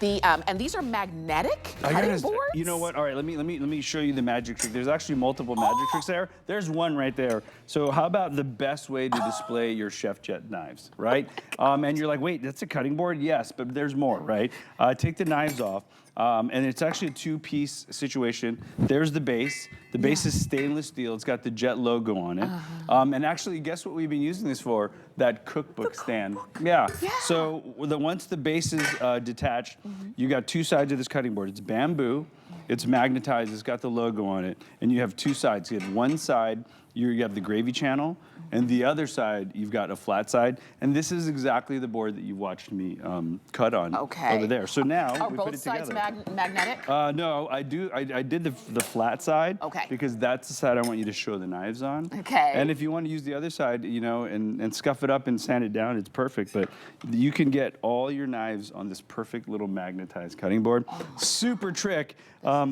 And these are magnetic cutting boards? You know what? All right, let me show you the magic trick. There's actually multiple magic tricks there. There's one right there. So how about the best way to display your Chef Jet knives, right? And you're like, wait, that's a cutting board? Yes, but there's more, right? Take the knives off. And it's actually a 2-piece situation. There's the base. The base is stainless steel. It's got the Jet logo on it. And actually, guess what we've been using this for? That cookbook stand. Yeah. So once the base is detached, you got 2 sides of this cutting board. It's bamboo. It's magnetized. It's got the logo on it. And you have 2 sides. You have one side, you have the gravy channel, and the other side, you've got a flat side. And this is exactly the board that you watched me cut on over there. So now we put it together. Are both sides magnetic? No, I did the flat side because that's the side I want you to show the knives on. Okay. And if you want to use the other side, you know, and scuff it up and sand it down, it's perfect. But you can get all your knives on this perfect little magnetized cutting board. Super trick.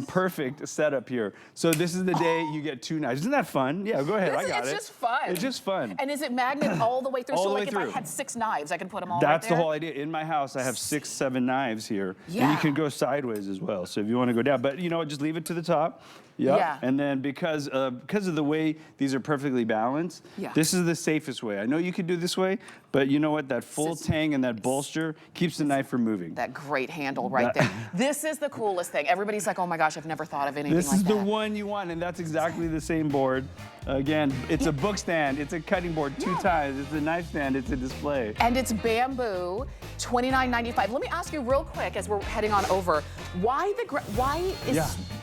Perfect setup here. So this is the day you get 2 knives. Isn't that fun? Yeah, go ahead. I got it. It's just fun. It's just fun. And is it magnet all the way through? All so the like way if through. I had 6 knives, I can put them all That's right there? the whole idea. In my house, I have 6, 7 knives here. Yeah. And you can go sideways as well. So if you want to go down. But you know what, just leave it to the top. Yep. Yeah. And then because of the way these are perfectly balanced, this is the safest way. I know you could do this way, but you know what? That full tang and that bolster keeps the knife from moving. That great handle right there. This is the coolest thing. Everybody's like, oh my gosh, I've never thought of anything like that. This is the one you want, and that's exactly the same board. Again, it's a book stand, it's a cutting board 2 times, it's a knife stand, it's a display. And it's bamboo, $29.95. Let me ask you real quick as we're heading on over,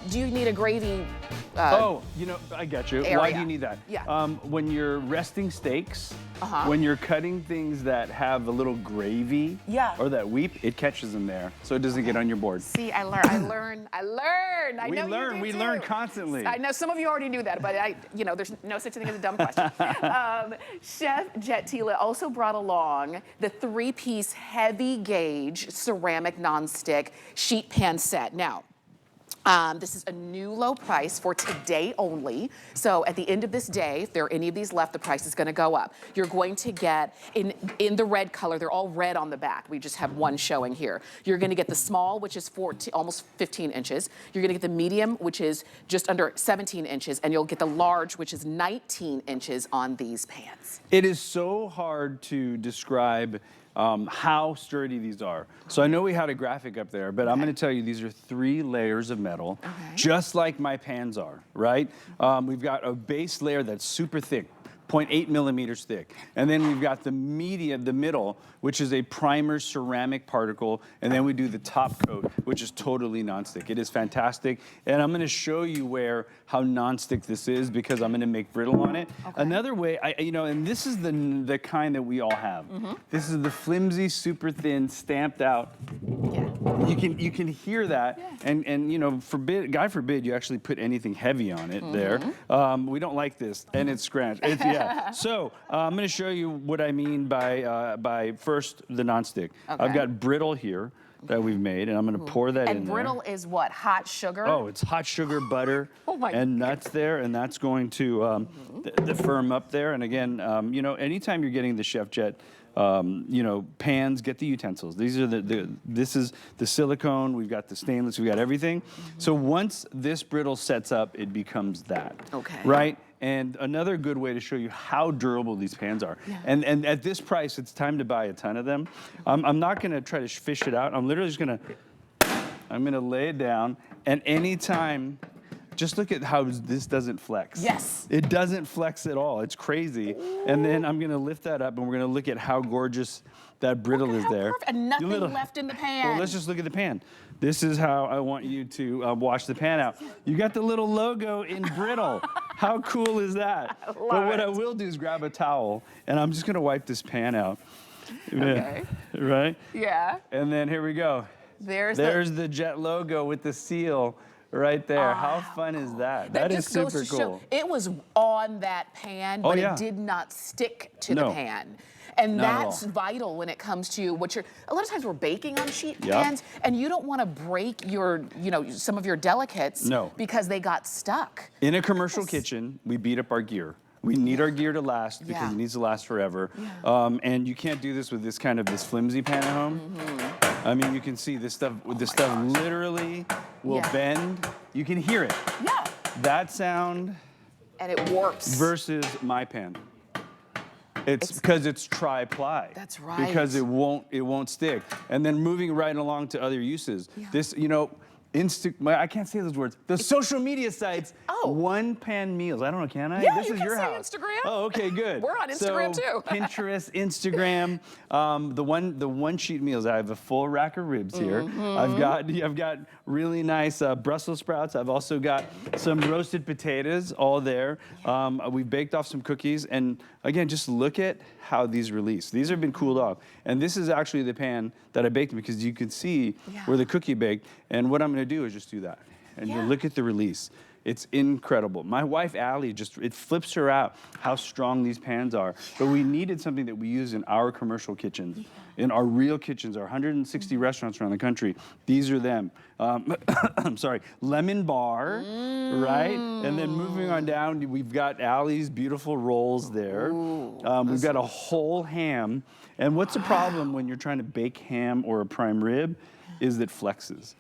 do you need a gravy oh, you know, I get you. area? Why do you need that? Yeah. When you're resting steaks, when you're cutting things that have a little gravy or that weep, it catches them there, so it doesn't get on your board. See, I learn. We learn constantly. I know some of you already knew that, but there's no such thing as a dumb question. Chef Jet Tila also brought along the 3-piece heavy gauge ceramic nonstick sheet pan set. Now, this is a new low price for today only. So at the end of this day, if there are any of these left, the price is going to go up. You're going to get, in the red color, they're all red on the back. We just have one showing here. You're going to get the small, which is almost 15 inches. You're going to get the medium, which is just under 17 inches. And you'll get the large, which is 19 inches on these pans. It is so hard to describe how sturdy these are. So I know we had a graphic up there, but I'm going to tell you these are 3 layers of metal, just like my pans are, right? We've got a base layer that's super thick, 0.8 millimeters thick. And then we've got the middle, which is a primer ceramic particle. And then we do the top coat, which is totally nonstick. It is fantastic. And I'm gonna show you how nonstick this is because I'm gonna make brittle on it. Another way, and this is the kind that we all have. This is the flimsy, super thin, stamped out. You can hear that. And you know, God forbid you actually put anything heavy on it there. We don't like this, and it's scratched. So I'm going to show you what I mean by first the nonstick. I've got brittle here that we've made, and I'm going to pour that in there. And brittle is what? Hot sugar? Oh, it's hot sugar, butter, and nuts there, and that's going to firm up there. And again, you know, anytime you're getting the Chef Jet, you know, pans, get the utensils. These are this is the silicone, we've got the stainless, we've got everything. So once this brittle sets up, it becomes that. Right? And another good way to show you how durable these pans are. And at this price, it's time to buy a ton of them. I'm not gonna try to fish it out. I'm literally just gonna lay it down, and anytime just look at how this doesn't flex. Yes. It doesn't flex at all. It's crazy. Ooh. And then I'm gonna lift that up and we're gonna look at how gorgeous that brittle is there. Perfect. And nothing left in the pan. Well, let's just look at the pan. This is how I want you to wash the pan out. You got the little logo in brittle. How cool is that? But what I will do is grab a towel and I'm just gonna wipe this pan out. Okay. Right? Yeah. And then here we go. There's the Jet logo with the seal right there. How fun is that? That is super cool. It was on that pan, but it did not stick to the pan. And that's vital when it comes to what you're, a lot of times we're baking on sheet pans and you don't want to break your, some of your delicates because they got stuck. In a commercial kitchen, we beat up our gear. We need our gear to last because it needs to last forever. And you can't do this with this flimsy pan at home. I mean, you can see this stuff literally will bend. You can hear it. Yeah. That sound. And it warps. Versus my pan. It's because it's tri-ply. That's right. Because it won't stick. And then moving right along to other uses. This, I can't say those words. The social media sites, one pan meals. I don't know, can I? Yeah, this you is can your say house. Instagram. Oh, okay, good. We're on Instagram too. Pinterest, Instagram, the one sheet meals. I have a full rack of ribs here. I've got really nice Brussels sprouts. I've also got some roasted potatoes, all there. We've baked off some cookies, and again, just look at how these release. These have been cooled off, and this is actually the pan that I baked in because you can see where the cookie baked. And what I'm going to do is just do that, and you look at the release. It's incredible. My wife, Allie, it flips her out how strong these pans are. But we needed something that we use in our commercial kitchens, in our real kitchens, our 160 restaurants around the country. These are them. I'm sorry, lemon bar, right? And then moving on down, we've got Allie's beautiful rolls there. We've got a whole ham. And what's the problem when you're trying to bake ham or a prime rib is that flexes.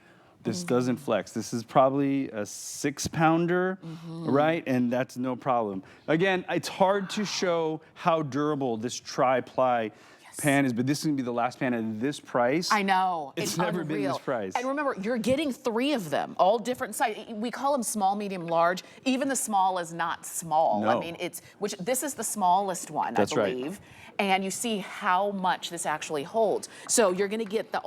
This doesn't flex. This is probably a 6-pounder, right? And that's no problem. Again, it's hard to show how durable this tri-ply pan is, but this is gonna be the last pan at this price. I know. It's never been this price. And remember, you're getting 3 of them, all different sizes. We call them small, medium, large. Even the small is not small. No. I mean, this is the smallest one, I believe. Right. And you see how much this actually holds. So you're gonna get the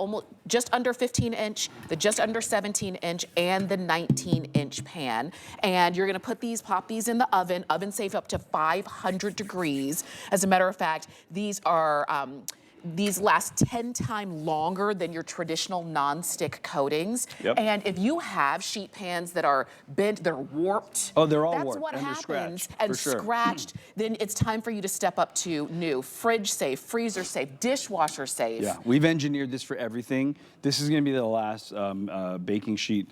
just under 15-inch, the just under 17-inch, and the 19-inch pan. And you're gonna pop these in the oven safe up to 500 degrees. As a matter of fact, these are, these last 10 times longer than your traditional non-stick coatings. And if you have sheet pans that are bent, they're warped. Oh, they're all warped. That's what and happens. And scratched, then it's time for you to step up to new. Fridge safe, freezer safe, dishwasher safe. Yeah, we've engineered this for everything. This is gonna be the last baking sheet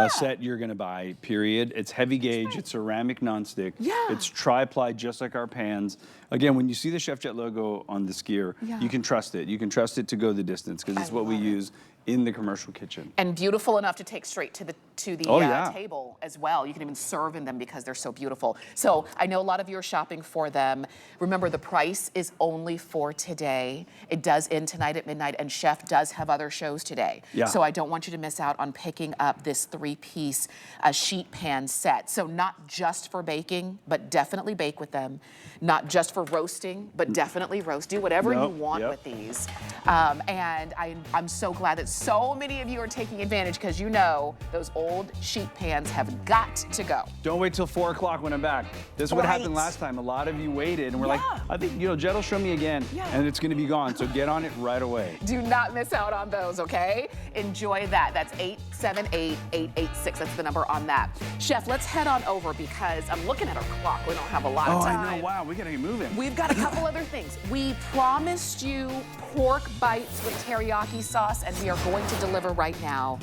set you're gonna buy, period. It's heavy gauge, it's ceramic nonstick. It's tri-ply just like our pans. Again, when you see the Chef Jet logo on this gear, you can trust it. You can trust it to go the distance because it's what we use in the commercial kitchen. And beautiful enough to take straight to the table as well. You can even serve in them because they're so beautiful. So I know a lot of you are shopping for them. Remember, the price is only for today. It does end tonight at midnight, and Chef does have other shows today. So I don't want you to miss out on picking up this 3-piece sheet pan set. So not just for baking, but definitely bake with them. Not just for roasting, but definitely roast. Do whatever you want with these. And I'm so glad that so many of you are taking advantage because you know those old sheet pans have got to go. Don't wait till 4 o'clock when I'm back. This is what happened last time. A lot of you waited and we're like, I think, Jet will show me again and it's gonna be gone. So get on it right away. Do not miss out on those, okay? Enjoy that. That's 878-886. That's the number on that. Chef, let's head on over because I'm looking at our clock. We don't have a lot of time. I know, wow, we gotta get moving. We've got a couple other things. We promised you pork bites with teriyaki sauce and we are going to deliver right now.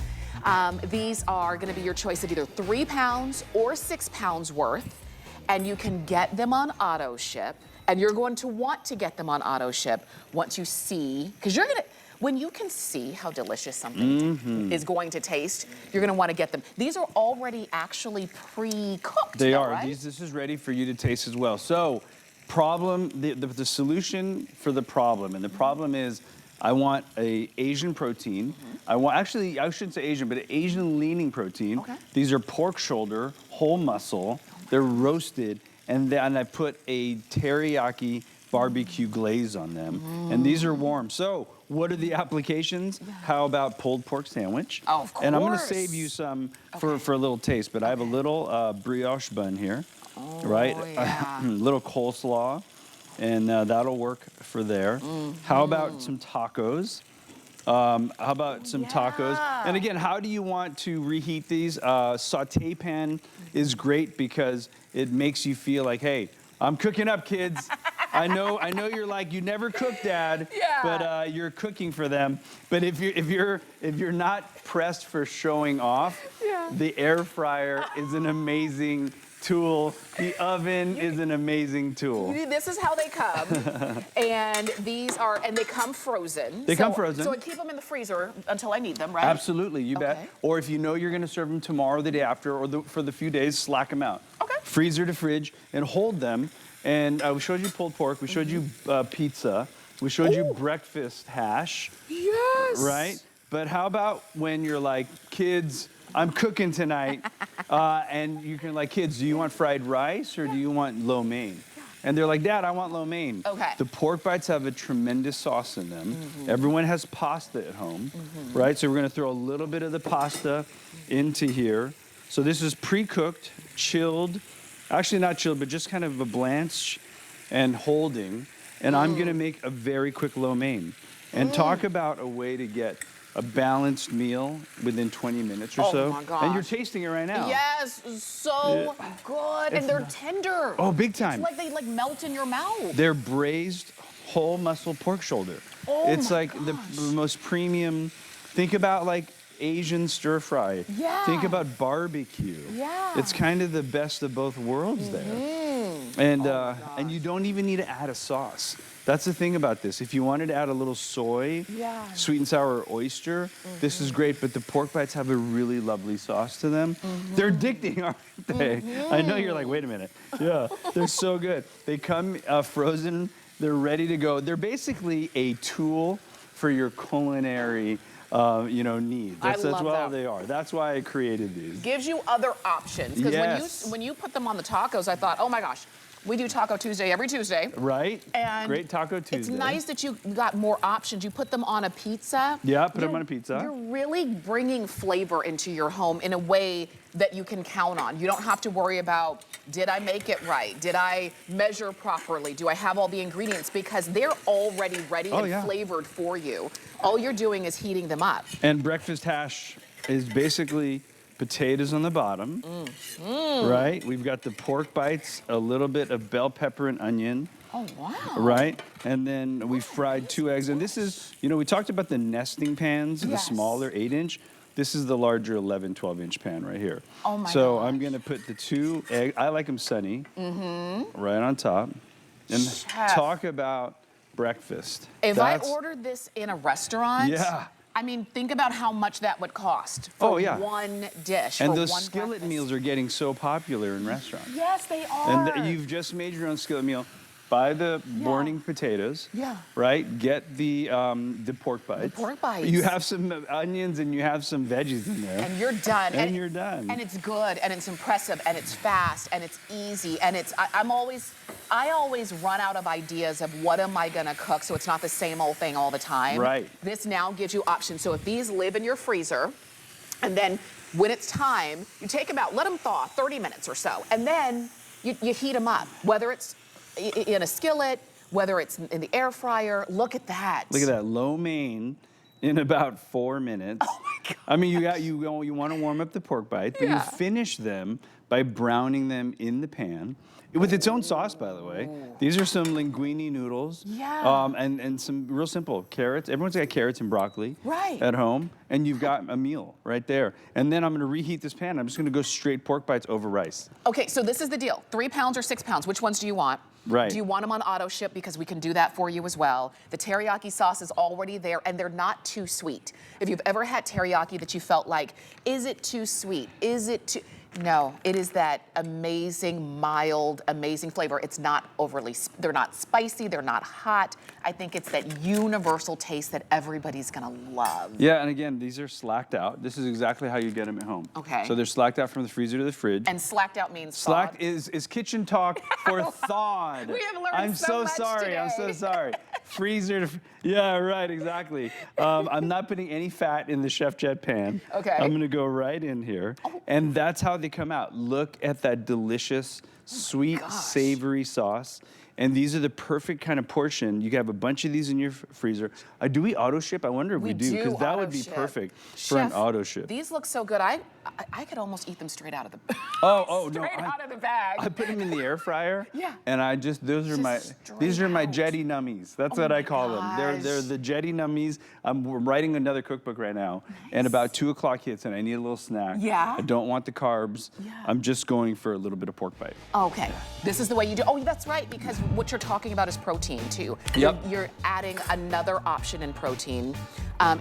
These are gonna be your choice of either 3 pounds or 6 pounds worth, and you can get them on auto ship, and you're going to want to get them on auto ship once you see, because when you can see how delicious something is going to taste, you're gonna wanna get them. These are already actually pre-cooked. They are, right? this is ready for you to taste as well. So, the solution for the problem, and the problem is, I want a Asian protein. I shouldn't say Asian, but an Asian leaning protein. These are pork shoulder, whole muscle. They're roasted, and then I put a teriyaki barbecue glaze on them, and these are warm. So, what are the applications? How about pulled pork sandwich? Oh, of And I'm gonna course. save you some for a little taste, but I have a little brioche bun here, right? Yeah. Little coleslaw, and that'll work for there. How about some tacos? How about some tacos? And again, how do you want to reheat these? Saute pan is great because it makes you feel like, hey, I'm cooking up, kids. I know you're like, you never cook, Dad, but you're cooking for them. But if you're not pressed for showing off, the air fryer is an amazing tool. The oven is an amazing tool. This is how they come, and they come frozen. They come frozen. So I keep them in the freezer until I need them, right? Absolutely, you bet. Okay. Or if you know you're going to serve them tomorrow, the day after, or for the few days, slack them out. Okay. Freezer to fridge and hold them. And we showed you pulled pork. We showed you pizza. We showed you breakfast hash. Yes. Right? But how about when you're like, kids, I'm cooking tonight, and you can like, kids, do you want fried rice or do you want lo mein? And they're like, Dad, I want lo mein. Okay. The pork bites have a tremendous sauce in them. Everyone has pasta at home, right? So we're gonna throw a little bit of the pasta into here. So this is pre-cooked, chilled, actually not chilled, but just kind of a blanch and holding. And I'm gonna make a very quick lo mein. And talk about a way to get a balanced meal within 20 minutes or so. Oh my gosh. And you're tasting it right now. Yes, so good, and they're tender. Oh, big time. It's like they melt in your mouth. They're braised whole muscle pork shoulder. Oh It's my like the most premium. Think about like Asian stir fry. Yeah. Think about barbecue. Yeah. It's kind of the best of both worlds there. And you don't even need to add a sauce. That's the thing about this. If you wanted to add a little soy, sweet and sour oyster, this is great, but the pork bites have a really lovely sauce to them. They're addicting, aren't they? I know you're like, wait a minute. Yeah, they're so good. They come frozen, they're ready to go. They're basically a tool for your culinary needs. That's love what that. they are. That's why I created these. Gives you other options. Because Yes. when you put them on the tacos, I thought, oh my gosh, we do Taco Tuesday every Tuesday. Right? And Great Taco Tuesday. It's nice that you got more options. You put them on a pizza. Yeah, put them on a pizza. You're really bringing flavor into your home in a way that you can count on. You don't have to worry about, did I make it right? Did I measure properly? Do I have all the ingredients? Because they're already ready and flavored for you. All you're doing is heating them up. And breakfast hash is basically potatoes on the bottom, right? We've got the pork bites, a little bit of bell pepper and onion. Oh, wow. Right? And then we fried 2 eggs. And this is, we talked about the nesting pans, the smaller 8-inch. This is the larger 11, 12-inch pan right here. Oh, my So gosh. I'm going to put the 2 eggs, I like them sunny, right on top. And Chef. talk about breakfast. If I ordered this in a restaurant, Yeah. I mean, think about how much that would cost for one dish. And for those one skillet breakfast. meals are getting so popular in restaurants. Yes, they are. And you've just made your own skillet meal. Buy the morning potatoes. Yeah. Right? Get the pork bites. The pork bites. You have some onions and you have some veggies in there. And you're done. And you're done. And it's good, and it's impressive, and it's fast, and it's easy, and I always run out of ideas of what am I gonna cook, so it's not the same old thing all the time. Right. This now gives you options. So if these live in your freezer, and then when it's time, you take them out, let them thaw 30 minutes or so, and then you heat them up, whether it's in a skillet, whether it's in the air fryer. Look at that. Look at that, lo mein in about 4 minutes. Oh my God. I mean, you want to warm up the pork bites, but you finish them by browning them in the pan. With its own sauce, by the way. These are some linguine noodles. Yeah. And some real simple carrots. Everyone's got carrots and broccoli at home. And you've got a meal right there. And then I'm gonna reheat this pan. I'm just gonna go straight pork bites over rice. Okay, so this is the deal. 3 pounds or 6 pounds, which ones do you want? Right. Do you want them on auto ship? Because we can do that for you as well. The teriyaki sauce is already there, and they're not too sweet. If you've ever had teriyaki that you felt like, is it too sweet? Is it too... No, it is that amazing, mild, amazing flavor. It's not overly, they're not spicy, they're not hot. I think it's that universal taste that everybody's gonna love. Yeah, and again, these are slacked out. This is exactly how you get them at home. Okay. So they're slacked out from the freezer to the fridge. And slacked out means Slacked thawed. is kitchen talk for thawed. We have learned I'm so much sorry. today. I'm so sorry. Freezer to, yeah, right, exactly. I'm not putting any fat in the Chef Jet pan. Okay. I'm gonna go right in here. And that's how they come out. Look at that delicious, sweet, savory sauce. And these are the perfect kind of portion. You can have a bunch of these in your freezer. Do we auto ship? I wonder if we do, because that would be perfect for an auto ship. These look so good. I could almost eat them straight out of the no, straight out of the bag. I put them in the air fryer. Yeah. And I just these are my jetty nummies. That's what I call them. They're the jetty nummies. I'm writing another cookbook right now, and about 2 o'clock hits, and I need a little snack. Yeah. I don't want the carbs. Yeah. I'm just going for a little bit of pork bite. Okay, this is the way you do. Oh, that's right, because what you're talking about is protein too. Yep. You're adding another option in protein.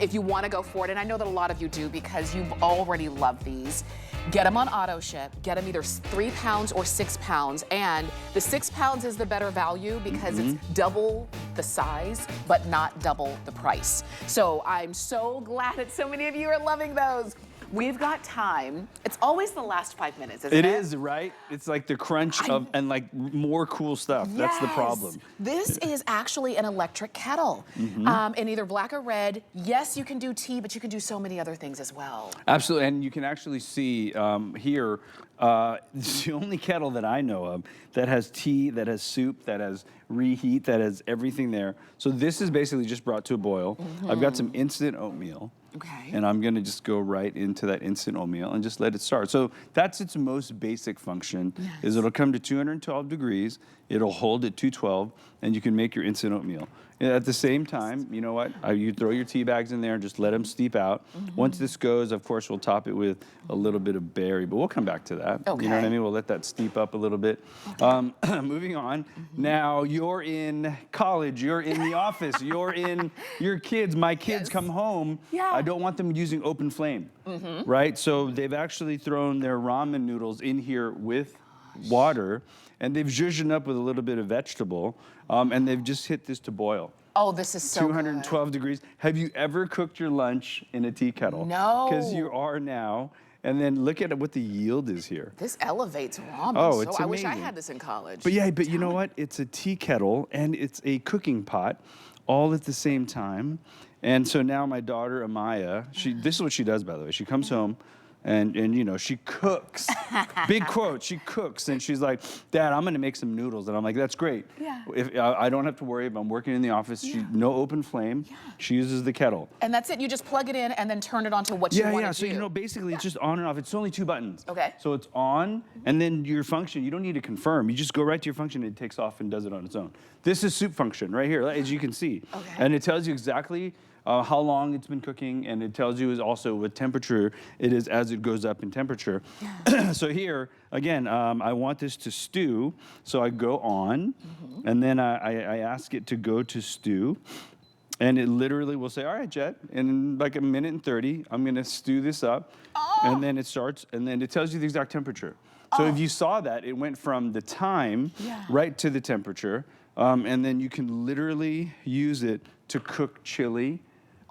If you want to go for it, and I know that a lot of you do because you already love these, get them on auto ship. Get them either 3 pounds or 6 pounds, and the 6 pounds is the better value because it's double the size, but not double the price. So I'm so glad that so many of you are loving those. We've got time. It's always the last 5 minutes, isn't it? It is, right? It's like the crunch of, and like more cool stuff. Yes. That's the problem. This is actually an electric kettle in either black or red. Yes, you can do tea, but you can do so many other things as well. Absolutely, and you can actually see here, it's the only kettle that I know of that has tea, that has soup, that has reheat, that has everything there. So this is basically just brought to a boil. I've got some instant oatmeal. Okay. And I'm gonna just go right into that instant oatmeal and just let it start. So that's its most basic function, is it'll come to 212 degrees, it'll hold at 212, and you can make your instant oatmeal. And at the same time, you know what? You throw your tea bags in there and just let them steep out. Once this goes, of course, we'll top it with a little bit of berry, but we'll come back to that. Okay. You know what I mean? We'll let that steep up a little bit. Moving on. Now, you're in college, you're in the office, you're in your kids. My kids come home. Yeah. I don't want them using open flame, right? So they've actually thrown their ramen noodles in here with water, and they've zhuzhed up with a little bit of vegetable, and they've just hit this to boil. Oh, this is so 212 degrees. Have you ever cooked your lunch in a tea kettle? No. Because you are now. And then look at what the yield is here. This elevates ramen. Oh, it's I wish I amazing. had this in college. But yeah, but you know what? It's a tea kettle and it's a cooking pot all at the same time. And so now my daughter, Amaya, this is what she does, by the way. She comes home and you know, she cooks. Big quote, she cooks. And she's like, Dad, I'm gonna make some noodles. And I'm like, that's great. Yeah. If I don't have to worry if I'm working in the office. No open flame. Yeah. She uses the kettle. And that's it. You just plug it in and then turn it on to what you want to do. So you know, basically it's just on and off. It's only 2 buttons. Okay. So it's on, and then your function, you don't need to confirm. You just go right to your function and it takes off and does it on its own. This is soup function right here, as you can see. Okay. And it tells you exactly how long it's been cooking, and it tells you is also what temperature it is as it goes up in temperature. So here, again, I want this to stew, so I go on, and then I ask it to go to stew. And it literally will say, all right, Jet, in like 1:30, I'm gonna stew this up. And then it starts, and then it tells you the exact temperature. So if you saw that, it went from the time right to the temperature. And then you can literally use it to cook chili,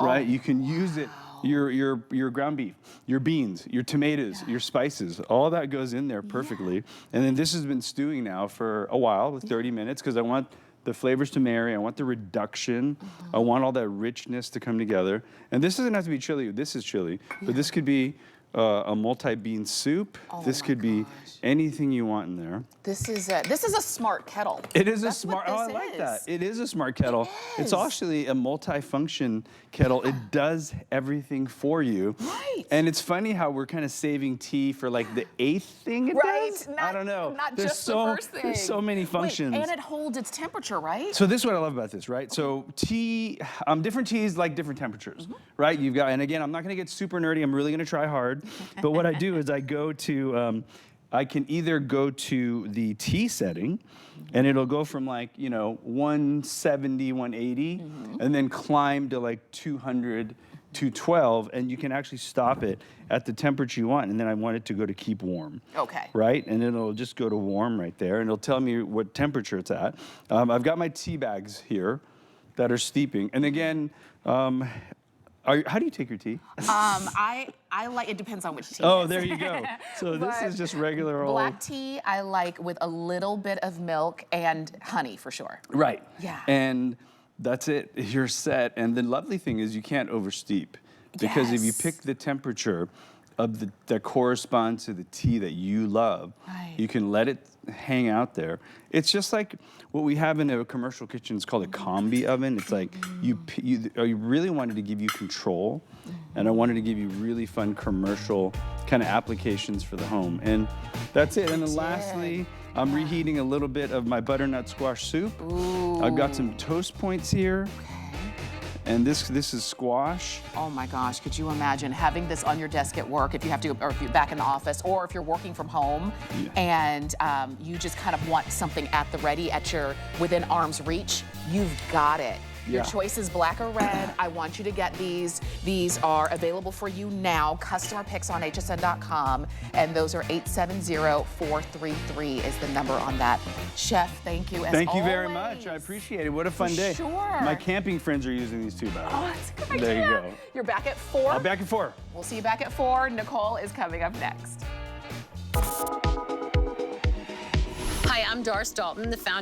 right? You can use it, your ground beef, your beans, your tomatoes, your spices, all that goes in there perfectly. And then this has been stewing now for a while, with 30 minutes, because I want the flavors to marry. I want the reduction. I want all that richness to come together. And this doesn't have to be chili. This is chili. But this could be a multi-bean soup. This could be anything you want in there. This is a smart kettle. It is That's a smart, what oh, I this like is. that. It is a smart kettle. It It's is. actually a multi-function kettle. It does everything for you. Right. And it's funny how we're kind of saving tea for like the 8th thing it does. I don't know. Not There's just so, the first thing. There's so many functions. Wait, and it holds its temperature, right? So this is what I love about this, right? So tea, different teas like different temperatures, right? You've got, and again, I'm not gonna get super nerdy. I'm really gonna try hard. But what I do is I go to, I can either go to the tea setting, and it'll go from like, you know, 170, 180, and then climb to like 200 to 12, and you can actually stop it at the temperature you want. And then I want it to go to keep warm. Okay. Right? And then it'll just go to warm right there, and it'll tell me what temperature it's at. I've got my tea bags here that are steeping. And again, how do you take your tea? I like, it depends on which tea. Oh, there you go. So this But is just regular old. black tea I like with a little bit of milk and honey for sure. Right. Yeah. And that's it. You're set. And the lovely thing is you can't oversteep, because if you Yes. pick the temperature of that corresponds to the tea that you love, Right. you can let it hang out there. It's just like what we have in a commercial kitchen. It's called a combi oven. It's like you really wanted to give you control, and I wanted to give you really fun commercial kind of applications for the home. And that's it. And then lastly, I'm reheating a little bit of my butternut squash soup. Ooh. I've got some toast points here. And this is squash. Oh my gosh, could you imagine having this on your desk at work if you have to, or if you're back in the office, or if you're working from home, and you just kind of want something at the ready, within arm's reach? You've got it. Your choice is black or red. I want you to get these. These are available for you now. Customer picks on hsn.com, and those are 870-433 is the number on that. Chef, thank you as Thank you very always. much. I appreciate it. What a fun day. Sure. My camping friends are using these too, by the way. Oh, that's a good idea. There you go. You're back at 4. I'm back at 4. We'll see you back at 4. Nicole is coming up next. Hi, I'm Doris Dalton, the founder